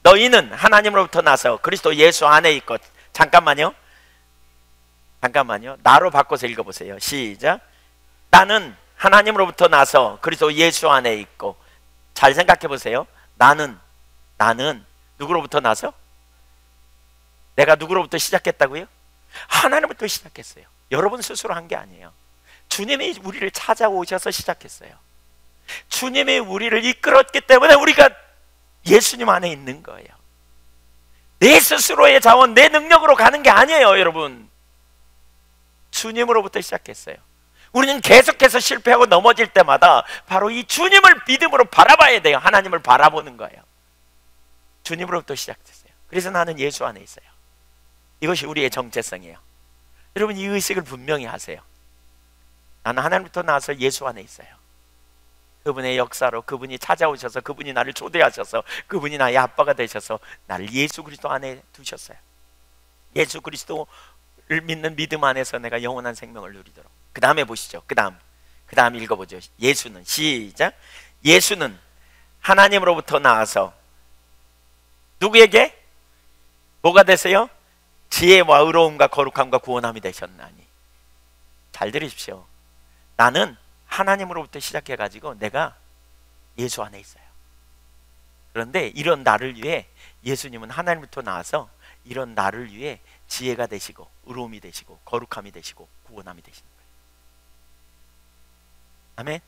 너희는 하나님으로부터 나서 그리스도 예수 안에 있고. 잠깐만요. 나로 바꿔서 읽어보세요. 시작. 나는 하나님으로부터 나서 그리스도 예수 안에 있고. 잘 생각해 보세요. 나는 누구로부터 나서? 내가 누구로부터 시작했다고요? 하나님부터 시작했어요. 여러분 스스로 한 게 아니에요. 주님이 우리를 찾아오셔서 시작했어요. 주님이 우리를 이끌었기 때문에 우리가 예수님 안에 있는 거예요. 내 스스로의 자원, 내 능력으로 가는 게 아니에요, 여러분. 주님으로부터 시작했어요. 우리는 계속해서 실패하고 넘어질 때마다 바로 이 주님을 믿음으로 바라봐야 돼요. 하나님을 바라보는 거예요. 주님으로부터 시작됐어요. 그래서 나는 예수 안에 있어요. 이것이 우리의 정체성이에요. 여러분, 이 의식을 분명히 하세요. 나는 하나님부터 나와서 예수 안에 있어요. 그분의 역사로, 그분이 찾아오셔서, 그분이 나를 초대하셔서, 그분이 나의 아빠가 되셔서 나를 예수 그리스도 안에 두셨어요. 예수 그리스도를 믿는 믿음 안에서 내가 영원한 생명을 누리도록. 그 다음에 보시죠. 그 다음 읽어보죠. 예수는, 시작. 예수는 하나님으로부터 나와서 누구에게? 뭐가 되세요? 지혜와 의로움과 거룩함과 구원함이 되셨나니. 잘 들으십시오. 나는 하나님으로부터 시작해가지고 내가 예수 안에 있어요. 그런데 이런 나를 위해 예수님은 하나님부터 나와서 이런 나를 위해 지혜가 되시고 의로움이 되시고 거룩함이 되시고 구원함이 되시는 거예요. 아멘.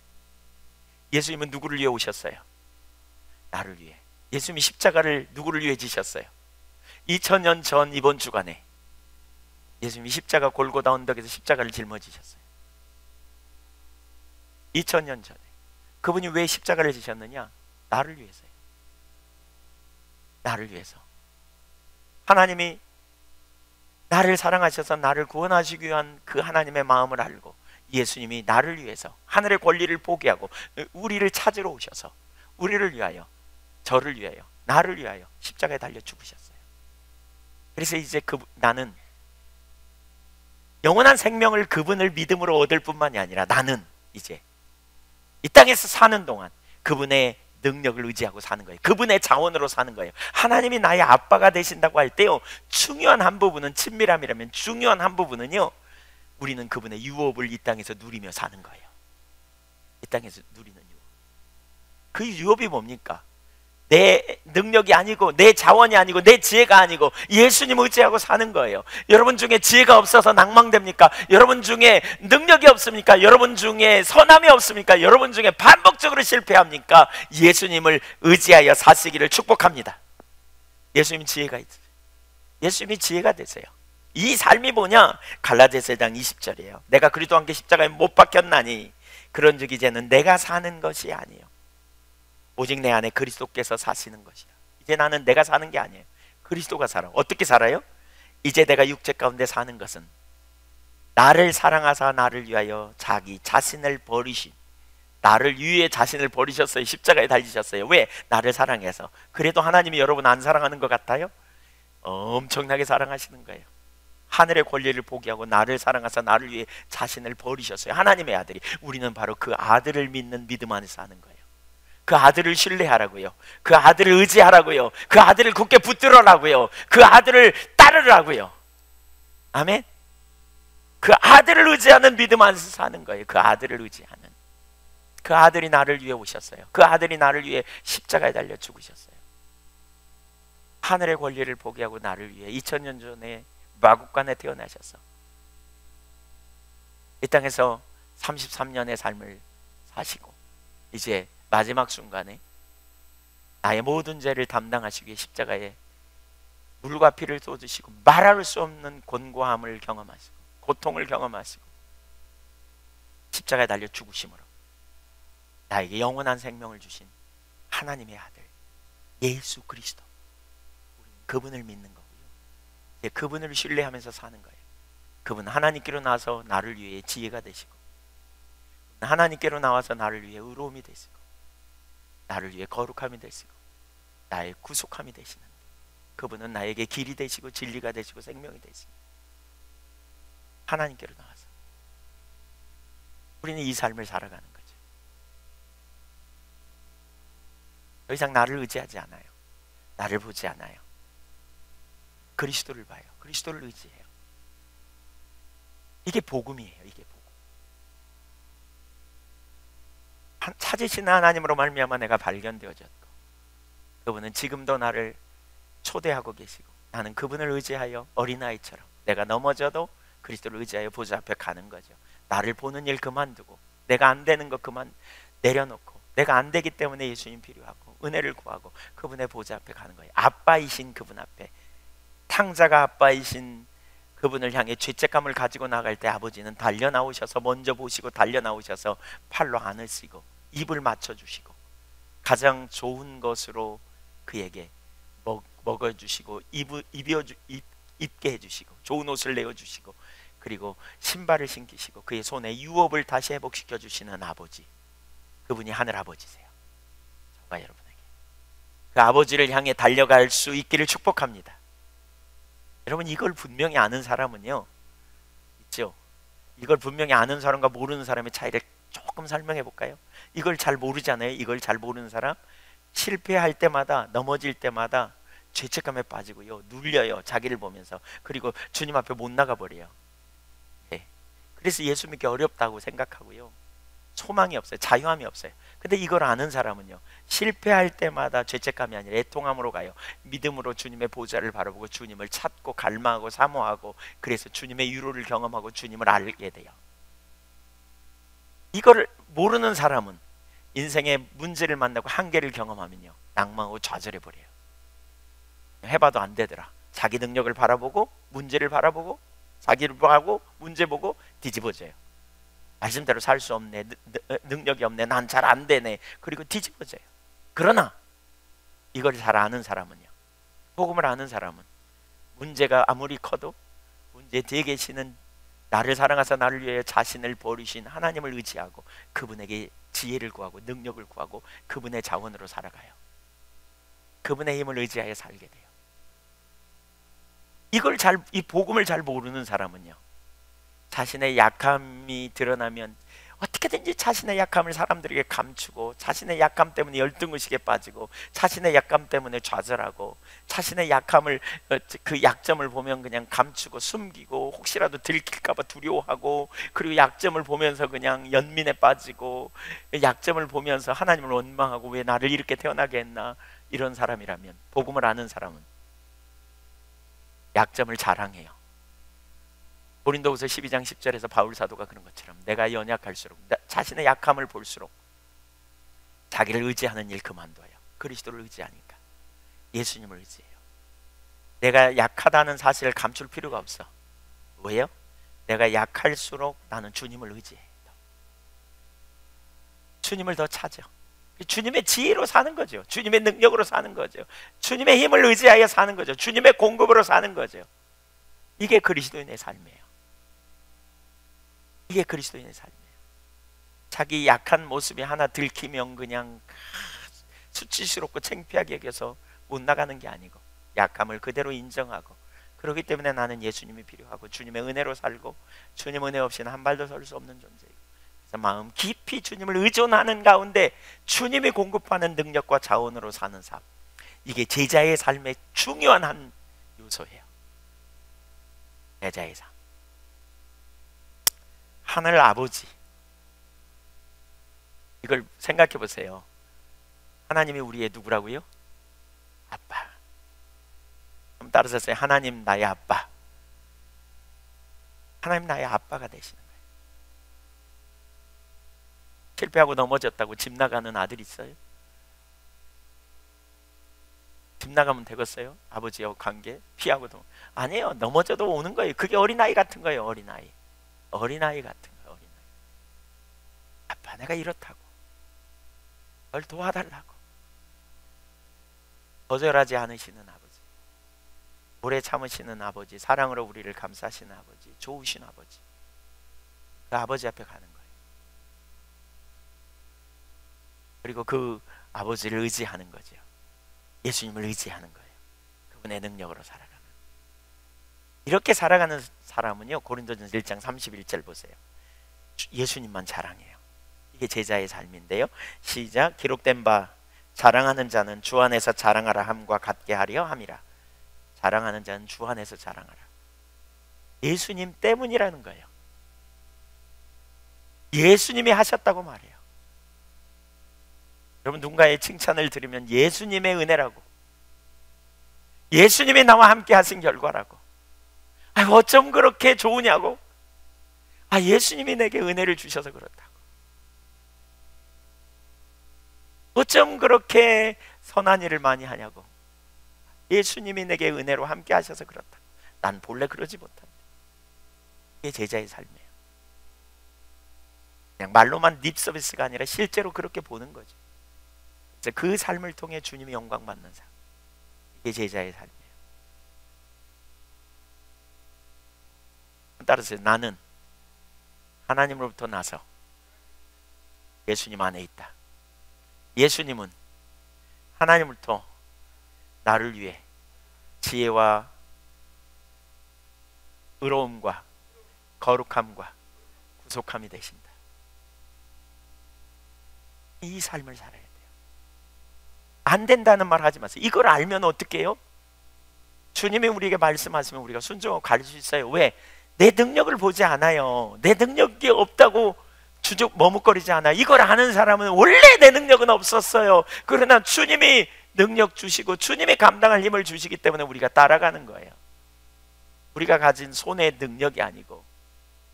예수님은 누구를 위해 오셨어요? 나를 위해. 예수님이 십자가를 누구를 위해 지셨어요? 2000년 전 이번 주간에 예수님이 십자가 골고다 언덕에서 십자가를 짊어지셨어요. 2000년 전에. 그분이 왜 십자가를 지셨느냐? 나를 위해서요. 나를 위해서. 하나님이 나를 사랑하셔서 나를 구원하시기 위한 그 하나님의 마음을 알고 예수님이 나를 위해서 하늘의 권리를 포기하고 우리를 찾으러 오셔서 우리를 위하여, 저를 위하여, 나를 위하여 십자가에 달려 죽으셨어요. 그래서 이제 나는 영원한 생명을 그분을 믿음으로 얻을 뿐만이 아니라 나는 이제 이 땅에서 사는 동안 그분의 능력을 의지하고 사는 거예요. 그분의 자원으로 사는 거예요. 하나님이 나의 아빠가 되신다고 할 때요, 중요한 한 부분은 친밀함이라면 중요한 한 부분은요, 우리는 그분의 유업을 이 땅에서 누리며 사는 거예요. 이 땅에서 누리는 유업. 그 유업이 뭡니까? 내 능력이 아니고 내 자원이 아니고 내 지혜가 아니고 예수님 의지하고 사는 거예요. 여러분 중에 지혜가 없어서 낭망됩니까? 여러분 중에 능력이 없습니까? 여러분 중에 선함이 없습니까? 여러분 중에 반복적으로 실패합니까? 예수님을 의지하여 사시기를 축복합니다. 예수님 지혜가 있어요. 예수님이 지혜가 되세요. 이 삶이 뭐냐? 갈라디아서 4장 20절이에요. 내가 그리스도와 함께 십자가에 못 박혔나니 그런즉 이제는 내가 사는 것이 아니에요. 오직 내 안에 그리스도께서 사시는 것이야. 이제 나는 내가 사는 게 아니에요. 그리스도가 살아. 어떻게 살아요? 이제 내가 육체 가운데 사는 것은 나를 사랑하사 나를 위하여 자기 자신을 버리신, 나를 위해 자신을 버리셨어요. 십자가에 달리셨어요. 왜? 나를 사랑해서. 그래도 하나님이 여러분 안 사랑하는 것 같아요? 엄청나게 사랑하시는 거예요. 하늘의 권리를 포기하고 나를 사랑하사 나를 위해 자신을 버리셨어요. 하나님의 아들이. 우리는 바로 그 아들을 믿는 믿음 안에서 사는 거예요. 그 아들을 신뢰하라고요. 그 아들을 의지하라고요. 그 아들을 굳게 붙들어라고요. 그 아들을 따르라고요. 아멘. 그 아들을 의지하는 믿음 안에서 사는 거예요. 그 아들을 의지하는. 그 아들이 나를 위해 오셨어요. 그 아들이 나를 위해 십자가에 달려 죽으셨어요. 하늘의 권리를 포기하고 나를 위해 2000년 전에 마국간에 태어나셔서 이 땅에서 33년의 삶을 사시고 이제 마지막 순간에 나의 모든 죄를 담당하시기 위해 십자가에 물과 피를 쏟으시고 말할 수 없는 곤고함을 경험하시고 고통을 경험하시고 십자가에 달려 죽으심으로 나에게 영원한 생명을 주신 하나님의 아들 예수 그리스도, 우리는 그분을 믿는 거고요. 이제 그분을 신뢰하면서 사는 거예요. 그분 하나님께로 나와서 나를 위해 지혜가 되시고, 하나님께로 나와서 나를 위해 의로움이 되시고, 나를 위해 거룩함이 되시고, 나의 구속함이 되시는 그분은 나에게 길이 되시고 진리가 되시고 생명이 되시고, 하나님께로 나와서 우리는 이 삶을 살아가는 거죠. 더 이상 나를 의지하지 않아요. 나를 보지 않아요. 그리스도를 봐요. 그리스도를 의지해요. 이게 복음이에요. 이게 복음. 찾으신 하나님으로 말미암아 내가 발견되어졌고, 그분은 지금도 나를 초대하고 계시고, 나는 그분을 의지하여 어린아이처럼 내가 넘어져도 그리스도를 의지하여 보좌 앞에 가는 거죠. 나를 보는 일 그만두고, 내가 안 되는 거 그만 내려놓고, 내가 안 되기 때문에 예수님 필요하고 은혜를 구하고 그분의 보좌 앞에 가는 거예요. 아빠이신 그분 앞에, 탕자가 아빠이신 그분을 향해 죄책감을 가지고 나갈 때 아버지는 달려 나오셔서 먼저 보시고 달려 나오셔서 팔로 안으시고 입을 맞춰주시고 가장 좋은 것으로 그에게 먹어주시고 입게 해주시고 좋은 옷을 내어주시고, 그리고 신발을 신기시고 그의 손에 유업을 다시 회복시켜 주시는 아버지, 그분이 하늘 아버지세요. 저와 여러분에게 그 아버지를 향해 달려갈 수 있기를 축복합니다. 여러분, 이걸 분명히 아는 사람은요 있죠. 이걸 분명히 아는 사람과 모르는 사람의 차이를 조금 설명해 볼까요? 이걸 잘 모르잖아요. 이걸 잘 모르는 사람, 실패할 때마다, 넘어질 때마다 죄책감에 빠지고요, 눌려요, 자기를 보면서. 그리고 주님 앞에 못 나가버려요. 네. 그래서 예수 믿기 어렵다고 생각하고요, 소망이 없어요. 자유함이 없어요. 근데 이걸 아는 사람은요, 실패할 때마다 죄책감이 아니라 애통함으로 가요. 믿음으로 주님의 보좌를 바라보고 주님을 찾고 갈망하고 사모하고, 그래서 주님의 위로를 경험하고 주님을 알게 돼요. 이걸 모르는 사람은 인생의 문제를 만나고 한계를 경험하면요, 낭망하고 좌절해버려요. 해봐도 안 되더라. 자기 능력을 바라보고 문제를 바라보고 자기를 보고 문제 보고 뒤집어져요. 말씀대로 살 수 없네, 능력이 없네, 난 잘 안 되네, 그리고 뒤집어져요. 그러나 이걸 잘 아는 사람은요, 복음을 아는 사람은 문제가 아무리 커도 문제 뒤에 계시는 나를 사랑하사 나를 위해 자신을 버리신 하나님을 의지하고 그분에게 지혜를 구하고 능력을 구하고 그분의 자원으로 살아가요. 그분의 힘을 의지하여 살게 돼요. 이 복음을 잘 모르는 사람은요, 자신의 약함이 드러나면 어떻게든지 자신의 약함을 사람들에게 감추고, 자신의 약함 때문에 열등의식에 빠지고, 자신의 약함 때문에 좌절하고, 자신의 약함을, 그 약점을 보면 그냥 감추고 숨기고 혹시라도 들킬까 봐 두려워하고, 그리고 약점을 보면서 그냥 연민에 빠지고, 약점을 보면서 하나님을 원망하고 왜 나를 이렇게 태어나게 했나, 이런 사람이라면, 복음을 아는 사람은 약점을 자랑해요. 고린도후서 12장 10절에서 바울 사도가 그런 것처럼 내가 연약할수록, 자신의 약함을 볼수록 자기를 의지하는 일 그만둬요. 그리스도를 의지하니까 예수님을 의지해요. 내가 약하다는 사실을 감출 필요가 없어. 왜요? 내가 약할수록 나는 주님을 의지해. 주님을 더 찾아. 주님의 지혜로 사는 거죠. 주님의 능력으로 사는 거죠. 주님의 힘을 의지하여 사는 거죠. 주님의 공급으로 사는 거죠. 이게 그리스도인의 삶이에요. 이게 그리스도인의 삶이에요. 자기 약한 모습이 하나 들키면 그냥 수치스럽고 창피하게 여겨서 못 나가는 게 아니고, 약함을 그대로 인정하고, 그렇기 때문에 나는 예수님이 필요하고 주님의 은혜로 살고, 주님 은혜 없이는 한 발도 설 수 없는 존재이고, 그래서 마음 깊이 주님을 의존하는 가운데 주님이 공급하는 능력과 자원으로 사는 삶, 이게 제자의 삶의 중요한 한 요소예요. 제자의 삶. 하늘 아버지, 이걸 생각해 보세요. 하나님이 우리의 누구라고요? 아빠. 그럼 따라서 써요. 하나님 나의 아빠. 하나님 나의 아빠가 되시는 거예요. 실패하고 넘어졌다고 집 나가는 아들 있어요? 집 나가면 되겠어요? 아버지와 관계 피하고도 아니에요. 넘어져도 오는 거예요. 그게 어린아이 같은 거예요. 어린아이 같은 거예요. 어린아이. 아빠 내가 이렇다고 널 도와달라고. 거절하지 않으시는 아버지, 오래 참으시는 아버지, 사랑으로 우리를 감싸시는 아버지, 좋으신 아버지, 그 아버지 앞에 가는 거예요. 그리고 그 아버지를 의지하는 거죠. 예수님을 의지하는 거예요. 그분의 능력으로 살아가는. 이렇게 살아가는 사람은요, 고린도전서 1장 31절 보세요. 예수님만 자랑해요. 이게 제자의 삶인데요. 시작. 기록된 바 자랑하는 자는 주 안에서 자랑하라 함과 같게 하려 함이라. 자랑하는 자는 주 안에서 자랑하라. 예수님 때문이라는 거예요. 예수님이 하셨다고 말해요. 여러분 누군가의 칭찬을 들으면 예수님의 은혜라고, 예수님이 나와 함께 하신 결과라고. 어쩜 그렇게 좋으냐고. 예수님이 내게 은혜를 주셔서 그렇다고. 어쩜 그렇게 선한 일을 많이 하냐고. 예수님이 내게 은혜로 함께 하셔서 그렇다고. 난 본래 그러지 못한다. 이게 제자의 삶이에요. 그냥 말로만 립 서비스가 아니라 실제로 그렇게 보는 거죠. 그 삶을 통해 주님이 영광 받는 삶. 이게 제자의 삶이에요. 따라서 나는 하나님으로부터 나서 예수님 안에 있다. 예수님은 하나님으로부터 나를 위해 지혜와 의로움과 거룩함과 구속함이 되신다. 이 삶을 살아야 돼요. 안 된다는 말 하지 마세요. 이걸 알면 어떻게 해요? 주님이 우리에게 말씀하시면 우리가 순종하고 갈 수 있어요. 왜? 내 능력을 보지 않아요. 내 능력이 없다고 주죽 머뭇거리지 않아요. 이걸 아는 사람은 원래 내 능력은 없었어요. 그러나 주님이 능력 주시고 주님이 감당할 힘을 주시기 때문에 우리가 따라가는 거예요. 우리가 가진 손의 능력이 아니고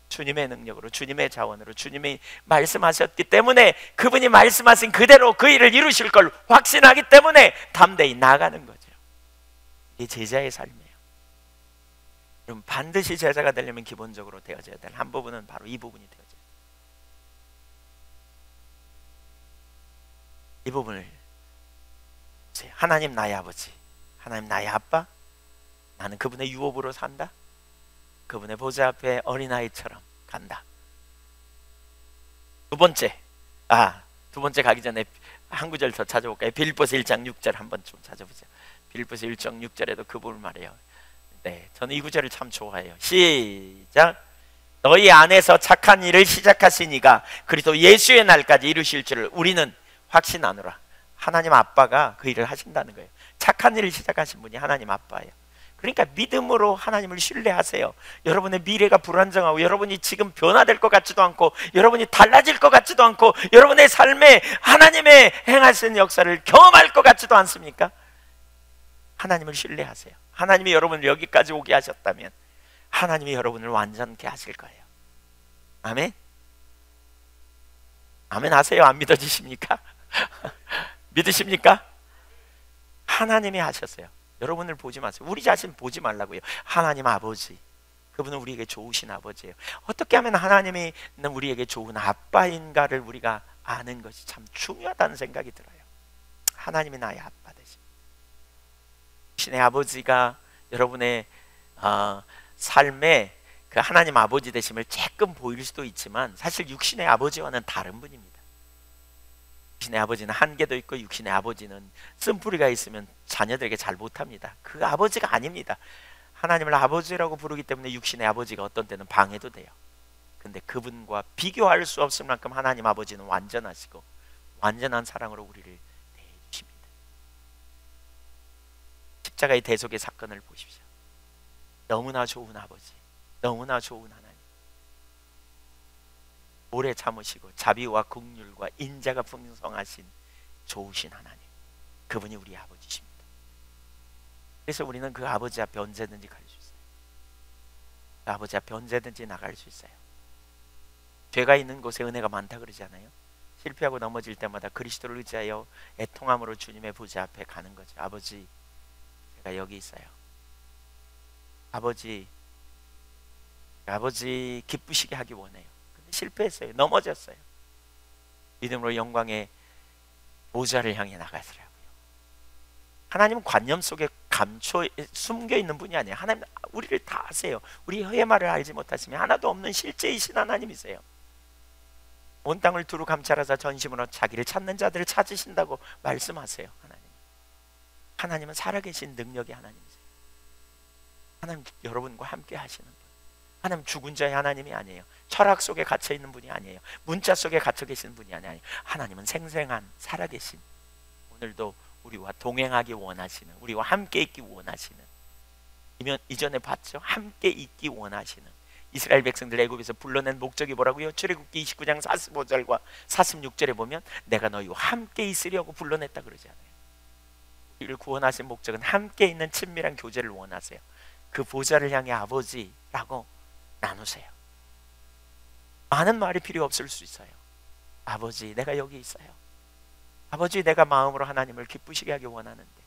주님의 능력으로, 주님의 자원으로, 주님이 말씀하셨기 때문에 그분이 말씀하신 그대로 그 일을 이루실 걸 확신하기 때문에 담대히 나아가는 거죠. 이게 제자의 삶이에요. 여러분 반드시 제자가 되려면 기본적으로 되어져야 될 한 부분은 바로 이 부분이 되어져야 돼요. 이 부분을 보세요. 하나님 나의 아버지, 하나님 나의 아빠, 나는 그분의 유업으로 산다. 그분의 보좌 앞에 어린아이처럼 간다. 두 번째 가기 전에 한 구절 더 찾아볼까요? 빌립보서 1장 6절 한번 좀 찾아보세요. 빌립보서 1장 6절에도 그 부분을 말해요. 네, 저는 이 구절을 참 좋아해요. 시작. 너희 안에서 착한 일을 시작하신 이가 그리스도 예수의 날까지 이루실 줄을 우리는 확신하노라. 하나님 아빠가 그 일을 하신다는 거예요. 착한 일을 시작하신 분이 하나님 아빠예요. 그러니까 믿음으로 하나님을 신뢰하세요. 여러분의 미래가 불안정하고 여러분이 지금 변화될 것 같지도 않고 여러분이 달라질 것 같지도 않고 여러분의 삶에 하나님의 행하시는 역사를 경험할 것 같지도 않습니까? 하나님을 신뢰하세요. 하나님이 여러분을 여기까지 오게 하셨다면 하나님이 여러분을 완전케 하실 거예요. 아멘? 아멘 하세요. 안 믿어지십니까? 믿으십니까? 하나님이 하셨어요. 여러분을 보지 마세요. 우리 자신 보지 말라고요. 하나님 아버지, 그분은 우리에게 좋으신 아버지예요. 어떻게 하면 하나님이 우리에게 좋은 아빠인가를 우리가 아는 것이 참 중요하다는 생각이 들어요. 하나님이 나의 아빠 되십니다. 신의 아버지가 여러분의 삶에 그 하나님 아버지 되심을 조금 보일 수도 있지만 사실 육신의 아버지와는 다른 분입니다. 육신의 아버지는 한계도 있고 육신의 아버지는 쓴뿌리가 있으면 자녀들에게 잘 못합니다. 그 아버지가 아닙니다. 하나님을 아버지라고 부르기 때문에 육신의 아버지가 어떤 때는 방해도 돼요. 근데 그분과 비교할 수 없을 만큼 하나님 아버지는 완전하시고 완전한 사랑으로 우리를 대해주십니다. 십자가의 대속의 사건을 보십시오. 너무나 좋은 아버지, 너무나 좋은 하나님, 오래 참으시고 자비와 긍휼과 인자가 풍성하신 좋으신 하나님, 그분이 우리 아버지십니다. 그래서 우리는 그 아버지 앞에 언제든지 갈 수 있어요. 그 아버지 앞에 언제든지 나갈 수 있어요. 죄가 있는 곳에 은혜가 많다 그러지 않아요? 실패하고 넘어질 때마다 그리스도를 의지하여 애통함으로 주님의 보좌 앞에 가는 거죠. 아버지, 내가 여기 있어요. 아버지 기쁘시게 하기 원해요. 근데 실패했어요. 넘어졌어요. 믿음으로 영광의 보좌를 향해 나가시라고요. 하나님은 관념 속에 숨겨 있는 분이 아니에요. 하나님 우리를 다 아세요. 우리 헤말을 알지 못하시면 하나도 없는 실제이신 하나님이세요. 온 땅을 두루 감찰하사 전심으로 자기를 찾는 자들을 찾으신다고 말씀하세요. 하나님은 살아계신 능력의 하나님이세요. 하나님 여러분과 함께 하시는 분. 하나님 죽은 자의 하나님이 아니에요. 철학 속에 갇혀 있는 분이 아니에요. 문자 속에 갇혀 계시는 분이 아니에요. 하나님은 생생한 살아계신, 오늘도 우리와 동행하기 원하시는, 우리와 함께 있기 원하시는, 이전에 봤죠? 함께 있기 원하시는, 이스라엘 백성들 애굽에서 불러낸 목적이 뭐라고요? 출애굽기 29장 45절과 46절에 보면 내가 너희와 함께 있으려고 불러냈다 그러지 않아요? 우리를 구원하신 목적은 함께 있는 친밀한 교제를 원하세요. 그 보좌를 향해 아버지라고 나누세요. 많은 말이 필요 없을 수 있어요. 아버지 내가 여기 있어요. 아버지 내가 마음으로 하나님을 기쁘시게 하기 원하는데,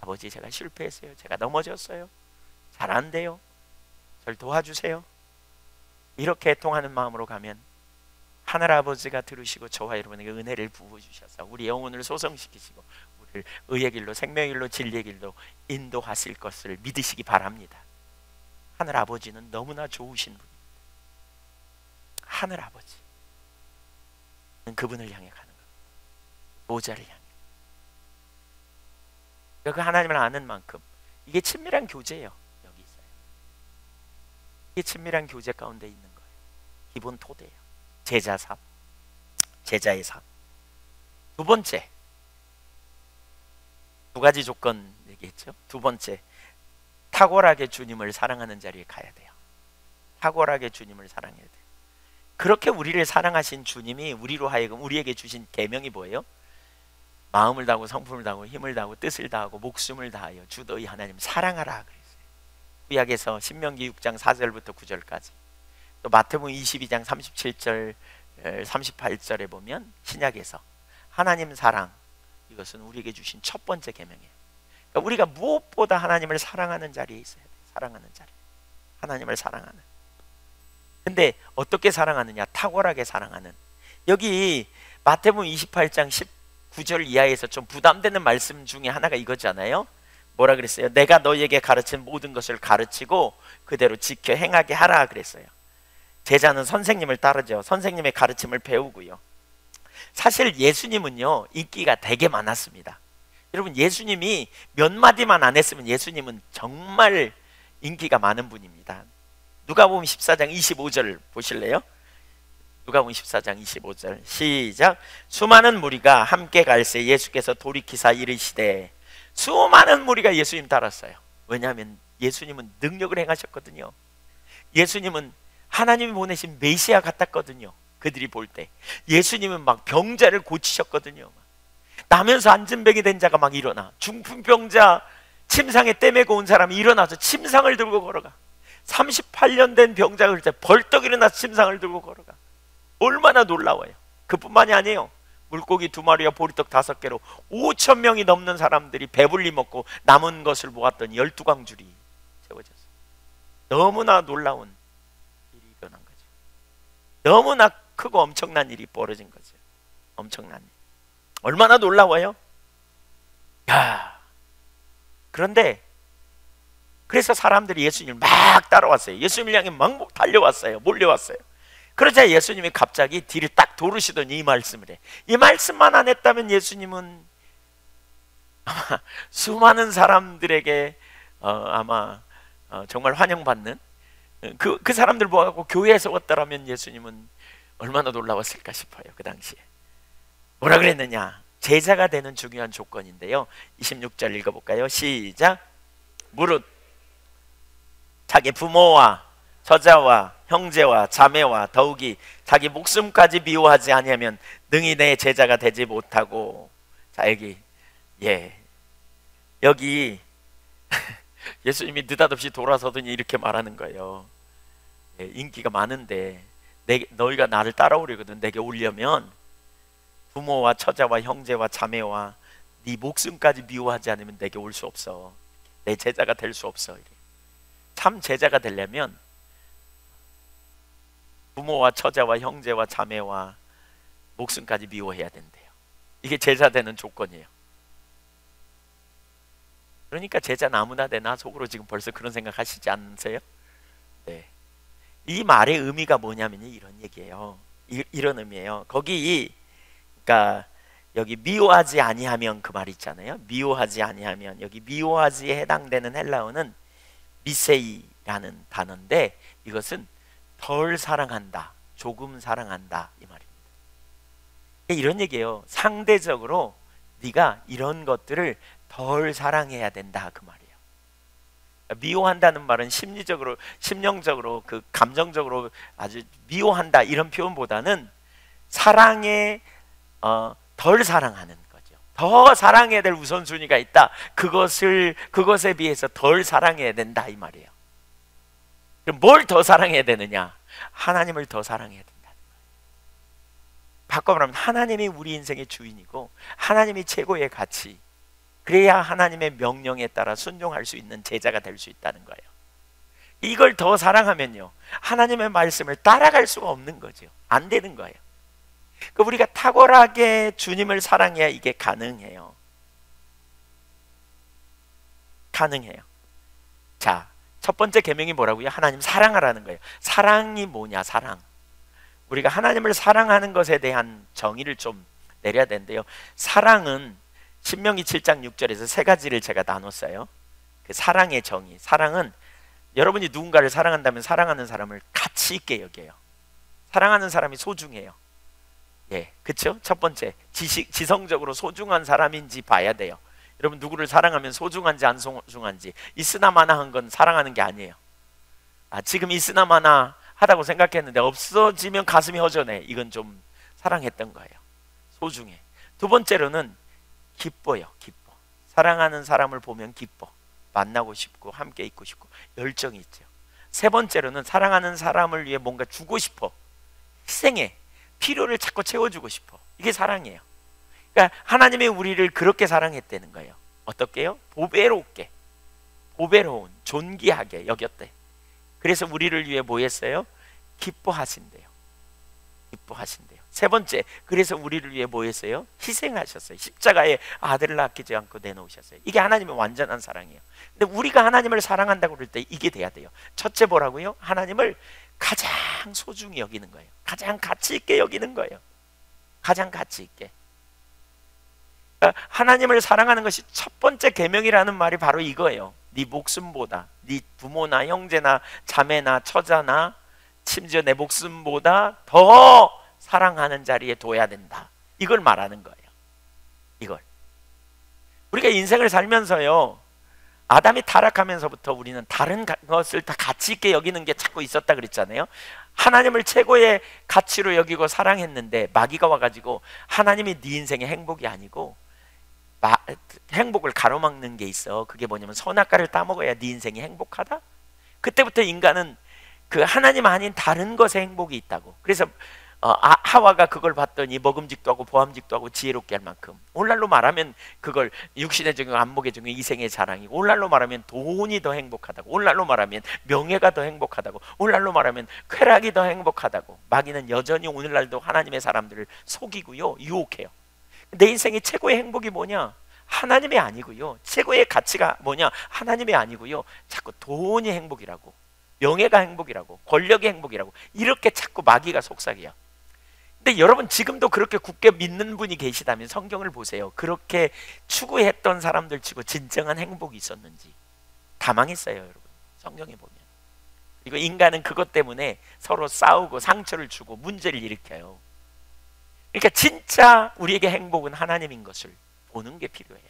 아버지 제가 실패했어요. 제가 넘어졌어요. 잘 안 돼요. 절 도와주세요. 이렇게 통하는 마음으로 가면 하늘 아버지가 들으시고 저와 여러분에게 은혜를 부어주셔서 우리 영혼을 소성시키시고 우리를 의의 길로, 생명의 길로, 진리의 길로 인도하실 것을 믿으시기 바랍니다. 하늘 아버지는 너무나 좋으신 분입니다. 하늘 아버지는 그분을 향해 가는 겁니다. 보좌를 향해. 그 하나님을 아는 만큼 이게 친밀한 교제예요. 여기 있어요. 이게 친밀한 교제 가운데 있는 거예요. 기본 토대예요. 제자 삶, 제자의 삶. 두 번째, 두 가지 조건 얘기했죠. 두 번째, 탁월하게 주님을 사랑하는 자리에 가야 돼요. 탁월하게 주님을 사랑해야 돼요. 그렇게 우리를 사랑하신 주님이 우리로 하여금 우리에게 주신 계명이 뭐예요? 마음을 다하고 성품을 다하고 힘을 다하고 뜻을 다하고 목숨을 다하여 주 너희 하나님 사랑하라 그랬어요. 구약에서 신명기 6장 4절부터 9절까지, 또 마태복음 22장 37절 38절에 보면 신약에서 하나님 사랑, 이것은 우리에게 주신 첫 번째 계명이에요. 그러니까 우리가 무엇보다 하나님을 사랑하는 자리에 있어야 돼요. 사랑하는 자리, 하나님을 사랑하는. 근데 어떻게 사랑하느냐? 탁월하게 사랑하는. 여기 마태복음 28장 19절 이하에서 좀 부담되는 말씀 중에 하나가 이거잖아요. 뭐라 그랬어요? 내가 너희에게 가르친 모든 것을 가르치고 그대로 지켜 행하게 하라 그랬어요. 제자는 선생님을 따르죠. 선생님의 가르침을 배우고요. 사실 예수님은요 인기가 되게 많았습니다. 여러분, 예수님이 몇 마디만 안 했으면 예수님은 정말 인기가 많은 분입니다. 누가복음 14장 25절 보실래요? 누가복음 14장 25절 시작. 수많은 무리가 함께 갈새 예수께서 돌이키사 이르시되. 수많은 무리가 예수님 따랐어요. 왜냐하면 예수님은 능력을 행하셨거든요. 예수님은 하나님이 보내신 메시아 같았거든요. 그들이 볼 때 예수님은 막 병자를 고치셨거든요. 나면서 안진병이 된 자가 막 일어나, 중풍병자, 침상에 떼매고 온 사람이 일어나서 침상을 들고 걸어가. 38년 된 병자가 그럴 때 벌떡 일어나서 침상을 들고 걸어가. 얼마나 놀라워요. 그뿐만이 아니에요. 물고기 2마리와 보리떡 5개로 5,000명이 넘는 사람들이 배불리 먹고 남은 것을 모았더니 12광줄이 채워졌어요. 너무나 놀라운 일이 일어난 거죠. 너무나 크고 엄청난 일이 벌어진 거죠. 엄청난 일. 얼마나 놀라워요? 야. 그런데 그래서 사람들이 예수님을 막 따라왔어요. 예수님을 향해 막 달려왔어요. 몰려왔어요. 그러자 예수님이 갑자기 뒤를 딱 돌으시더니 이 말씀을 해. 이 말씀만 안 했다면 예수님은 아마 수많은 사람들에게 아마 정말 환영받는 그 사람들 모아갖고 교회에서 왔더라면 예수님은 얼마나 놀라웠을까 싶어요. 그 당시에 뭐라 그랬느냐? 제자가 되는 중요한 조건인데요. 26절 읽어볼까요? 시작. 무릇 자기 부모와 처자와 형제와 자매와 더욱이 자기 목숨까지 미워하지 아니하면 능히 내 제자가 되지 못하고. 자, 여기 예수님이 느닷없이 돌아서더니 이렇게 말하는 거예요. 인기가 많은데 너희가 나를 따라오려거든. 내게 오려면 부모와 처자와 형제와 자매와 네 목숨까지 미워하지 않으면 내게 올 수 없어. 내 제자가 될 수 없어. 참 제자가 되려면 부모와 처자와 형제와 자매와 목숨까지 미워해야 된대요. 이게 제자 되는 조건이에요. 그러니까 제자는 아무나 되나 속으로 지금 벌써 그런 생각 하시지 않으세요? 네. 이 말의 의미가 뭐냐면 이런 얘기예요. 이런 의미예요. 거기 그러니까 여기 미워하지 아니하면 그 말 있잖아요. 미워하지 아니하면, 여기 미워하지에 해당되는 헬라어는 미세이라는 단어인데 이것은 덜 사랑한다, 조금 사랑한다 이 말입니다. 이런 얘기예요. 상대적으로 네가 이런 것들을 덜 사랑해야 된다 그 말이에요. 미워한다는 말은 심리적으로, 심령적으로, 그 감정적으로 아주 미워한다 이런 표현보다는 사랑에 덜 사랑하는 거죠. 더 사랑해야 될 우선순위가 있다. 그것에 비해서 덜 사랑해야 된다 이 말이에요. 그럼 뭘 더 사랑해야 되느냐? 하나님을 더 사랑해야 된다는 거예요. 바꿔 말하면 하나님이 우리 인생의 주인이고 하나님이 최고의 가치, 그래야 하나님의 명령에 따라 순종할 수 있는 제자가 될 수 있다는 거예요. 이걸 더 사랑하면요, 하나님의 말씀을 따라갈 수가 없는 거죠. 안 되는 거예요. 우리가 탁월하게 주님을 사랑해야 이게 가능해요. 가능해요. 자, 첫 번째 계명이 뭐라고요? 하나님 사랑하라는 거예요. 사랑이 뭐냐? 사랑. 우리가 하나님을 사랑하는 것에 대한 정의를 좀 내려야 되는데요. 사랑은 신명기 7장 6절에서 세 가지를 제가 나눴어요. 그 사랑의 정의. 사랑은 여러분이 누군가를 사랑한다면 사랑하는 사람을 가치 있게 여겨요. 사랑하는 사람이 소중해요. 예, 그렇죠? 첫 번째, 지성적으로 소중한 사람인지 봐야 돼요. 여러분 누구를 사랑하면 소중한지 안 소중한지 있으나마나 한 건 사랑하는 게 아니에요. 지금 있으나마나 하다고 생각했는데 없어지면 가슴이 허전해. 이건 좀 사랑했던 거예요. 소중해. 두 번째로는 기뻐요. 기뻐. 사랑하는 사람을 보면 기뻐. 만나고 싶고 함께 있고 싶고 열정이 있죠. 세 번째로는 사랑하는 사람을 위해 뭔가 주고 싶어. 희생해. 필요를 자꾸 채워주고 싶어. 이게 사랑이에요. 그러니까 하나님이 우리를 그렇게 사랑했다는 거예요. 어떻게요? 보배롭게, 보배로운, 존귀하게 여겼대. 그래서 우리를 위해 뭐 했어요? 기뻐하신대요. 기뻐하신대요. 세 번째, 그래서 우리를 위해 뭐 했어요? 희생하셨어요. 십자가에 아들을 아끼지 않고 내놓으셨어요. 이게 하나님의 완전한 사랑이에요. 근데 우리가 하나님을 사랑한다고 그럴 때 이게 돼야 돼요. 첫째 뭐라고요? 하나님을 가장 소중히 여기는 거예요. 가장 가치 있게 여기는 거예요. 가장 가치 있게. 그러니까 하나님을 사랑하는 것이 첫 번째 계명이라는 말이 바로 이거예요. 네 목숨보다, 네 부모나 형제나 자매나 처자나 심지어 내 목숨보다 더 사랑하는 자리에 둬야 된다. 이걸 말하는 거예요. 이걸. 우리가 인생을 살면서요, 아담이 타락하면서부터 우리는 다른 것을 다 가치 있게 여기는 게 자꾸 있었다 그랬잖아요. 하나님을 최고의 가치로 여기고 사랑했는데 마귀가 와가지고 하나님이 네 인생의 행복이 아니고 행복을 가로막는 게 있어. 그게 뭐냐면 선악과를 따먹어야 네 인생이 행복하다. 그때부터 인간은 그 하나님 아닌 다른 것에 행복이 있다고. 그래서 하와가 그걸 봤더니 먹음직도 하고 보암직도 하고 지혜롭게 할 만큼, 오늘날로 말하면 그걸 육신의 정욕 안목의 정욕 이생의 자랑이고, 오늘날로 말하면 돈이 더 행복하다고, 오늘날로 말하면 명예가 더 행복하다고, 오늘날로 말하면 쾌락이 더 행복하다고. 마귀는 여전히 오늘날도 하나님의 사람들을 속이고요, 유혹해요. 내 인생의 최고의 행복이 뭐냐? 하나님이 아니고요. 최고의 가치가 뭐냐? 하나님이 아니고요. 자꾸 돈이 행복이라고, 명예가 행복이라고, 권력이 행복이라고, 이렇게 자꾸 마귀가 속삭여요. 근데 여러분 지금도 그렇게 굳게 믿는 분이 계시다면 성경을 보세요. 그렇게 추구했던 사람들 치고 진정한 행복이 있었는지 다 망했어요, 여러분. 성경에 보면. 그리고 인간은 그것 때문에 서로 싸우고 상처를 주고 문제를 일으켜요. 그러니까 진짜 우리에게 행복은 하나님인 것을 보는 게 필요해요.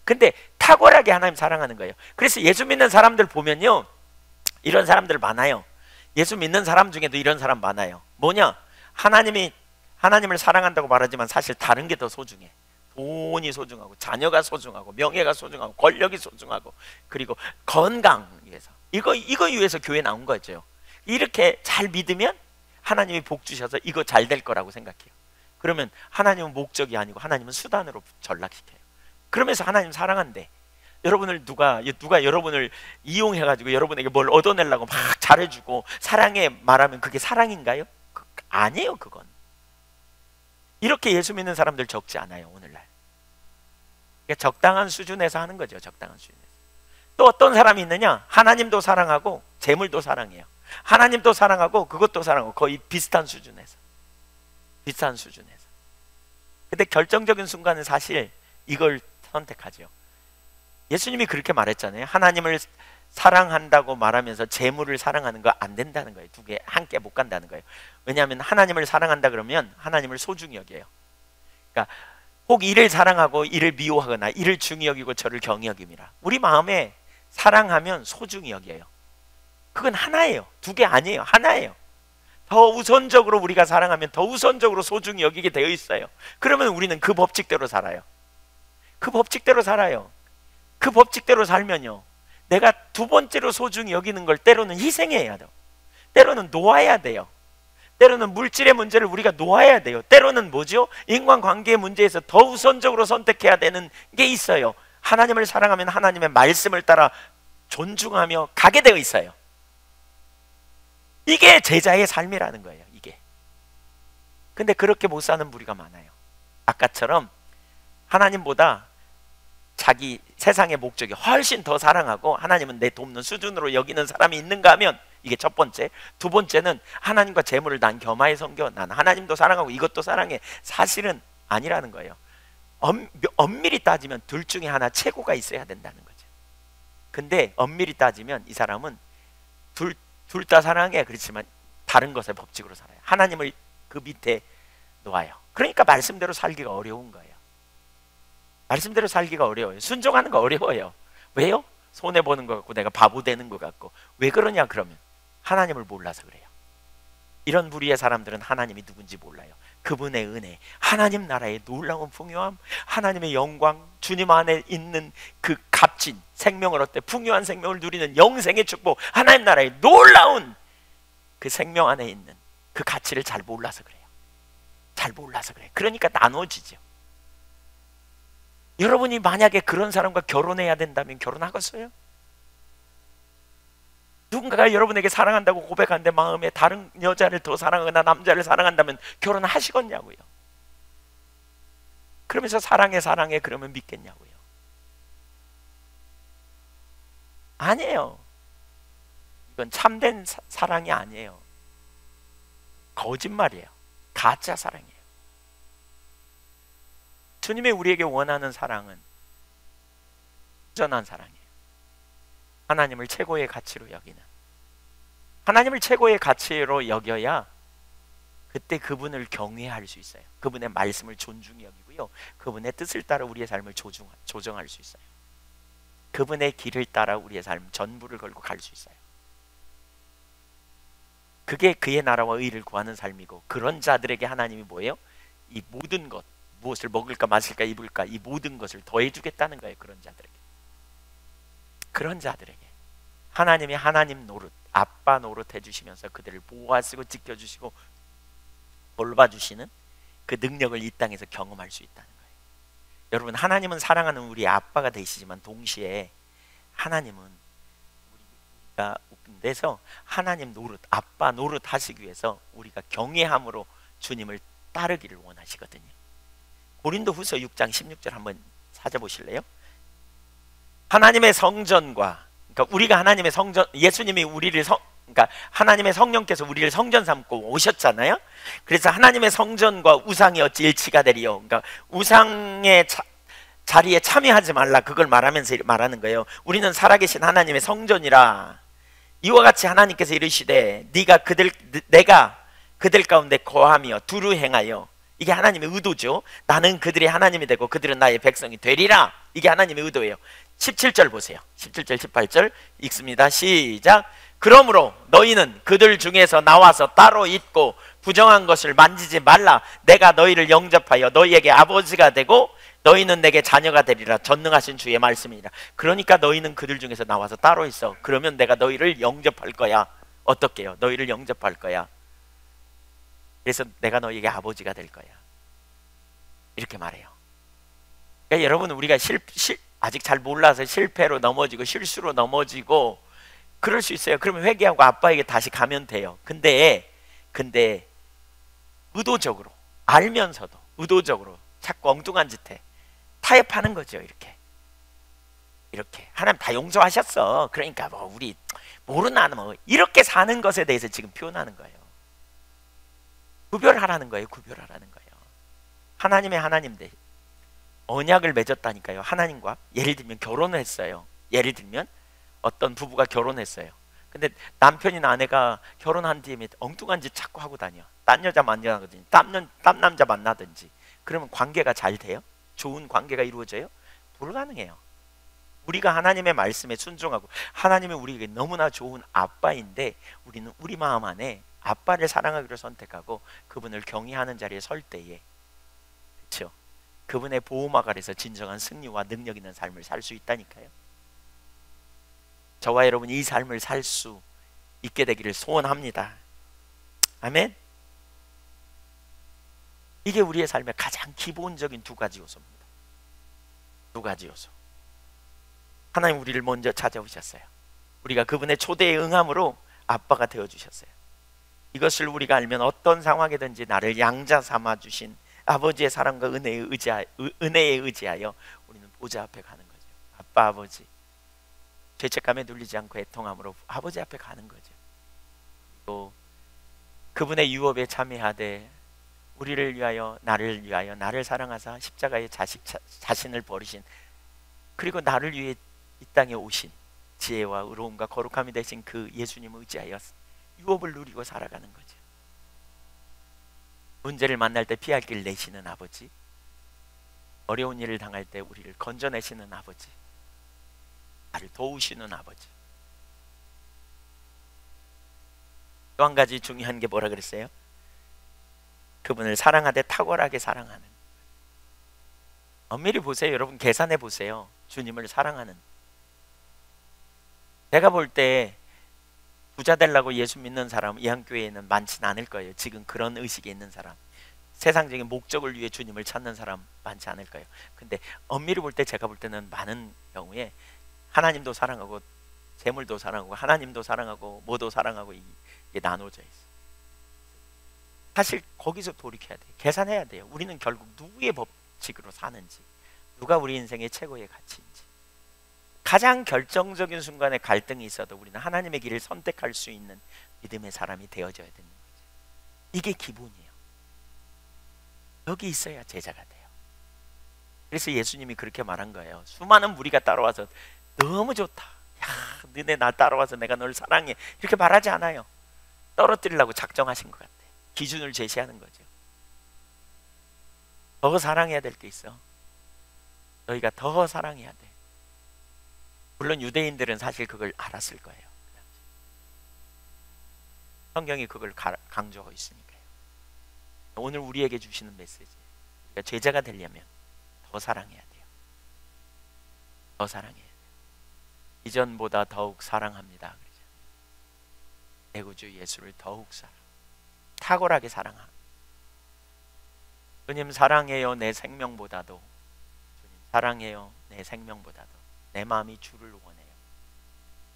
근데 탁월하게 하나님 사랑하는 거예요. 그래서 예수 믿는 사람들 보면요, 이런 사람들 많아요. 예수 믿는 사람 중에도 이런 사람 많아요. 뭐냐? 하나님을 사랑한다고 말하지만 사실 다른 게 더 소중해. 돈이 소중하고, 자녀가 소중하고, 명예가 소중하고, 권력이 소중하고, 그리고 건강 위해서, 이거 위해서 교회 나온 거죠. 이렇게 잘 믿으면 하나님이 복 주셔서 이거 잘 될 거라고 생각해요. 그러면 하나님은 목적이 아니고 하나님은 수단으로 전락시켜요. 그러면서 하나님 사랑한대. 여러분을 누가 여러분을 이용해가지고 여러분에게 뭘 얻어내려고 막 잘해주고 사랑해 말하면 그게 사랑인가요? 아니에요. 그건 이렇게 예수 믿는 사람들 적지 않아요. 오늘날 그러니까 적당한 수준에서 하는 거죠. 적당한 수준에서. 또 어떤 사람이 있느냐? 하나님도 사랑하고 재물도 사랑해요. 하나님도 사랑하고 그것도 사랑하고 거의 비슷한 수준에서. 근데 결정적인 순간은 사실 이걸 선택하죠. 예수님이 그렇게 말했잖아요. 하나님을 사랑한다고 말하면서 재물을 사랑하는 거 안 된다는 거예요. 두 개 함께 못 간다는 거예요. 왜냐하면 하나님을 사랑한다 그러면 하나님을 소중히 여겨요. 그러니까 혹 이를 사랑하고 이를 미워하거나 이를 중히 여기고 저를 경히 여김이라. 우리 마음에 사랑하면 소중히 여겨요. 그건 하나예요. 두 개 아니에요. 하나예요. 더 우선적으로 우리가 사랑하면 더 우선적으로 소중히 여기게 되어 있어요. 그러면 우리는 그 법칙대로 살아요. 그 법칙대로 살면요, 내가 두 번째로 소중히 여기는 걸 때로는 희생해야 돼요. 때로는 놓아야 돼요. 때로는 물질의 문제를 우리가 놓아야 돼요. 때로는 뭐죠? 인간관계의 문제에서 더 우선적으로 선택해야 되는 게 있어요. 하나님을 사랑하면 하나님의 말씀을 따라 존중하며 가게 되어 있어요. 이게 제자의 삶이라는 거예요. 이게. 근데 그렇게 못 사는 무리가 많아요. 아까처럼 하나님보다 자기 세상의 목적이 훨씬 더 사랑하고 하나님은 내 돕는 수준으로 여기는 사람이 있는가 하면 이게 첫 번째. 두 번째는 하나님과 재물을 난 겸하에 섬겨. 난 하나님도 사랑하고 이것도 사랑해. 사실은 아니라는 거예요. 엄밀히 따지면 둘 중에 하나 최고가 있어야 된다는 거죠. 근데 엄밀히 따지면 이 사람은 둘 다 사랑해. 그렇지만 다른 것의 법칙으로 살아요. 하나님을 그 밑에 놓아요. 그러니까 말씀대로 살기가 어려운 거예요. 말씀대로 살기가 어려워요. 순종하는 거 어려워요. 왜요? 손해보는 것 같고 내가 바보 되는 것 같고. 왜 그러냐 그러면 하나님을 몰라서 그래요. 이런 무리의 사람들은 하나님이 누군지 몰라요. 그분의 은혜, 하나님 나라의 놀라운 풍요함, 하나님의 영광, 주님 안에 있는 그 값진 생명을 얻되 풍요한 생명을 누리는 영생의 축복, 하나님 나라의 놀라운 그 생명 안에 있는 그 가치를 잘 몰라서 그래요. 잘 몰라서 그래요. 그러니까 나눠지죠. 여러분이 만약에 그런 사람과 결혼해야 된다면 결혼하겠어요? 누군가가 여러분에게 사랑한다고 고백하는데 마음에 다른 여자를 더 사랑하거나 남자를 사랑한다면 결혼하시겠냐고요. 그러면서 사랑해 그러면 믿겠냐고요. 아니에요. 이건 참된 사랑이 아니에요. 거짓말이에요. 가짜 사랑이에요. 주님이 우리에게 원하는 사랑은 온전한 사랑이에요. 하나님을 최고의 가치로 여기는, 하나님을 최고의 가치로 여겨야 그때 그분을 경외할 수 있어요. 그분의 말씀을 존중히 여기고요, 그분의 뜻을 따라 우리의 삶을 조정할 수 있어요. 그분의 길을 따라 우리의 삶 전부를 걸고 갈 수 있어요. 그게 그의 나라와 의를 구하는 삶이고, 그런 자들에게 하나님이 뭐예요? 이 모든 것, 무엇을 먹을까 마실까 입을까 이 모든 것을 더해주겠다는 거예요. 그런 자들에게 하나님이 하나님 노릇, 아빠 노릇 해주시면서 그들을 보호하시고 지켜주시고 돌봐주시는 그 능력을 이 땅에서 경험할 수 있다는 거예요. 여러분, 하나님은 사랑하는 우리 아빠가 되시지만 동시에 하나님은 우리가 그래서 하나님 노릇, 아빠 노릇 하시기 위해서 우리가 경외함으로 주님을 따르기를 원하시거든요. 고린도후서 6장 16절 한번 찾아보실래요? 하나님의 성전과, 그러니까 우리가 하나님의 성전, 예수님이 우리를 그러니까 하나님의 성령께서 우리를 성전 삼고 오셨잖아요. 그래서 하나님의 성전과 우상이 어찌 일치가 되리요? 그러니까 우상의 자리에 참여하지 말라, 그걸 말하면서 말하는 거예요. 우리는 살아계신 하나님의 성전이라. 이와 같이 하나님께서 이르시되 내가 그들 가운데 거하며 두루 행하여, 이게 하나님의 의도죠. 나는 그들이 하나님이 되고 그들은 나의 백성이 되리라. 이게 하나님의 의도예요. 17절 보세요. 17절 18절 읽습니다. 시작. 그러므로 너희는 그들 중에서 나와서 따로 있고 부정한 것을 만지지 말라. 내가 너희를 영접하여 너희에게 아버지가 되고 너희는 내게 자녀가 되리라. 전능하신 주의 말씀이니라. 그러니까 너희는 그들 중에서 나와서 따로 있어. 그러면 내가 너희를 영접할 거야. 어떻게요? 너희를 영접할 거야. 그래서 내가 너희에게 아버지가 될 거야. 이렇게 말해요. 그러니까 여러분, 우리가 아직 잘 몰라서 실패로 넘어지고 실수로 넘어지고 그럴 수 있어요. 그러면 회개하고 아빠에게 다시 가면 돼요. 근데 의도적으로, 알면서도 의도적으로 자꾸 엉뚱한 짓 해. 타협하는 거죠. 이렇게 하나님 다 용서하셨어. 그러니까 뭐 우리 모르나 뭐 이렇게 사는 것에 대해서 지금 표현하는 거예요. 구별하라는 거예요. 구별하라는 거예요. 하나님의 하나님들 언약을 맺었다니까요. 하나님과 예를 들면 결혼을 했어요. 예를 들면 어떤 부부가 결혼했어요. 근데 남편이나 아내가 결혼한 뒤에 엉뚱한 짓 자꾸 하고 다녀. 딴 여자 만나든지 딴 남자 만나든지 그러면 관계가 잘 돼요? 좋은 관계가 이루어져요? 불가능해요. 우리가 하나님의 말씀에 순종하고 하나님은 우리에게 너무나 좋은 아빠인데 우리는 우리 마음 안에 아빠를 사랑하기로 선택하고 그분을 경외하는 자리에 설 때에 그렇죠? 그분의 보호막 아래서 진정한 승리와 능력 있는 삶을 살 수 있다니까요. 저와 여러분이 이 삶을 살 수 있게 되기를 소원합니다. 아멘. 이게 우리의 삶의 가장 기본적인 두 가지 요소입니다. 두 가지 요소. 하나님 우리를 먼저 찾아오셨어요. 우리가 그분의 초대에 응함으로 아빠가 되어주셨어요. 이것을 우리가 알면 어떤 상황이든지 나를 양자 삼아주신 아버지의 사랑과 은혜에 의지하여 우리는 보좌 앞에 가는 거죠. 아빠 아버지 죄책감에 눌리지 않고 애통함으로 아버지 앞에 가는 거죠. 또 그분의 유업에 참여하되 우리를 위하여 나를 사랑하사 십자가에 자신을 버리신 그리고 나를 위해 이 땅에 오신 지혜와 의로움과 거룩함이 되신 그 예수님을 의지하여 유업을 누리고 살아가는 거죠. 문제를 만날 때 피할 길 내시는 아버지, 어려운 일을 당할 때 우리를 건져내시는 아버지, 나를 도우시는 아버지. 또 한 가지 중요한 게 뭐라 그랬어요? 그분을 사랑하되 탁월하게 사랑하는. 엄밀히 보세요. 여러분 계산해 보세요. 주님을 사랑하는. 제가 볼 때 부자 되려고 예수 믿는 사람 이 한교회에는 많지는 않을 거예요. 지금 그런 의식에 있는 사람, 세상적인 목적을 위해 주님을 찾는 사람 많지 않을 거예요. 근데 엄밀히 볼 때 제가 볼 때는 많은 경우에 하나님도 사랑하고 재물도 사랑하고 하나님도 사랑하고 뭐도 사랑하고 이게 나눠져 있어요. 사실 거기서 돌이켜야 돼요. 계산해야 돼요. 우리는 결국 누구의 법칙으로 사는지, 누가 우리 인생의 최고의 가치인지. 가장 결정적인 순간에 갈등이 있어도 우리는 하나님의 길을 선택할 수 있는 믿음의 사람이 되어져야 되는 거죠. 이게 기본이에요. 여기 있어야 제자가 돼요. 그래서 예수님이 그렇게 말한 거예요. 수많은 무리가 따라와서 너무 좋다. 야, 너네 나 따라와서 내가 널 사랑해. 이렇게 말하지 않아요. 떨어뜨리려고 작정하신 것 같아요. 기준을 제시하는 거죠. 더 사랑해야 될 게 있어. 너희가 더 사랑해야 돼. 물론 유대인들은 사실 그걸 알았을 거예요. 성경이 그걸 강조하고 있으니까요. 오늘 우리에게 주시는 메시지, 우리가 제자가 되려면 더 사랑해야 돼요. 더 사랑해야 돼요. 이전보다 더욱 사랑합니다. 내 구주 예수를 더욱 탁월하게 사랑합니다. 주님 사랑해요. 내 생명보다도. 주님 사랑해요. 내 생명보다도. 내 마음이 주를 원해요.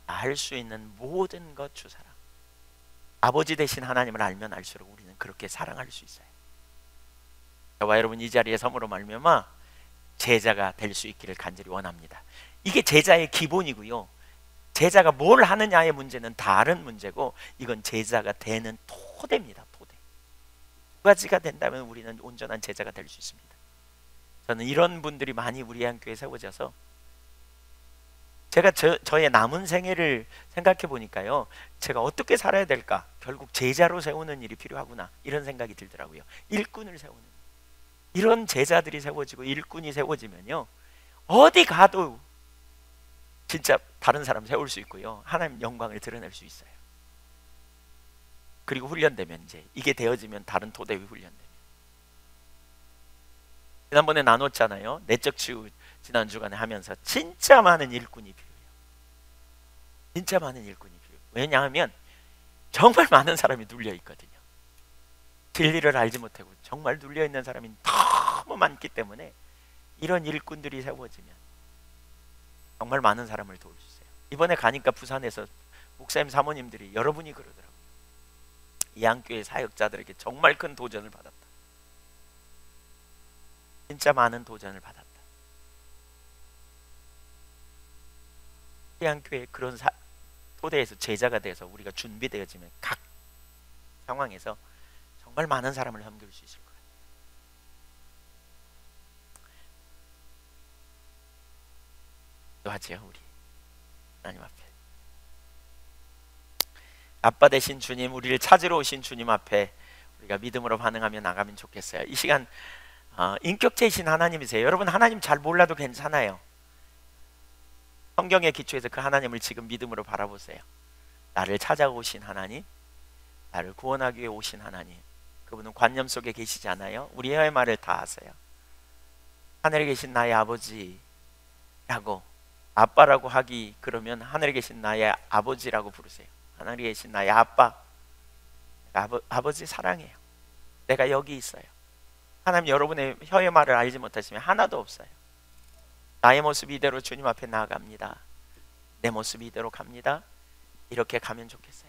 할 수 있는 모든 것 주 사랑. 아버지 되신 하나님을 알면 알수록 우리는 그렇게 사랑할 수 있어요. 저와 여러분 이 자리에 섬으로 말미암아 제자가 될 수 있기를 간절히 원합니다. 이게 제자의 기본이고요. 제자가 뭘 하느냐의 문제는 다른 문제고 이건 제자가 되는 토대입니다. 토대. 두 가지가 된다면 우리는 온전한 제자가 될 수 있습니다. 저는 이런 분들이 많이 우리 한교회에 세워져서 제가 저의 남은 생애를 생각해 보니까요, 제가 어떻게 살아야 될까? 결국 제자로 세우는 일이 필요하구나 이런 생각이 들더라고요. 일꾼을 세우는 이런 제자들이 세워지고 일꾼이 세워지면요, 어디 가도 진짜 다른 사람 세울 수 있고요, 하나님 영광을 드러낼 수 있어요. 그리고 훈련되면 이제 이게 되어지면 다른 토대 위 훈련되면, 지난번에 나눴잖아요. 내적 치유 지난 주간에 하면서 진짜 많은 일꾼이 필요해요. 진짜 많은 일꾼이 필요해요. 왜냐하면 정말 많은 사람이 눌려 있거든요. 진리를 알지 못하고 정말 눌려 있는 사람이 너무 많기 때문에 이런 일꾼들이 세워지면 정말 많은 사람을 도와주세요. 이번에 가니까 부산에서 목사님 사모님들이 여러분이 그러더라고요. 이한교회 사역자들에게 정말 큰 도전을 받았다. 진짜 많은 도전을 받았다. 이한교회 그런 토대에서 제자가 돼서 우리가 준비되어지면 각 상황에서 정말 많은 사람을 섬길 수 있을 거예요. 기도하지요, 우리 하나님 앞에. 아빠 되신 주님, 우리를 찾으러 오신 주님 앞에 우리가 믿음으로 반응하며 나가면 좋겠어요. 이 시간 인격체이신 하나님이세요. 여러분 하나님 잘 몰라도 괜찮아요. 성경의 기초에서 그 하나님을 지금 믿음으로 바라보세요. 나를 찾아오신 하나님, 나를 구원하기 위해 오신 하나님, 그분은 관념 속에 계시지 않아요? 우리의 말을 다 아세요. 하늘에 계신 나의 아버지라고, 아빠라고 하기 그러면 하늘에 계신 나의 아버지라고 부르세요. 하늘에 계신 나의 아빠, 아버지 사랑해요. 내가 여기 있어요. 하나님, 여러분의 혀의 말을 알지 못하시면 하나도 없어요. 나의 모습이 이대로 주님 앞에 나아갑니다. 내 모습이 이대로 갑니다. 이렇게 가면 좋겠어요.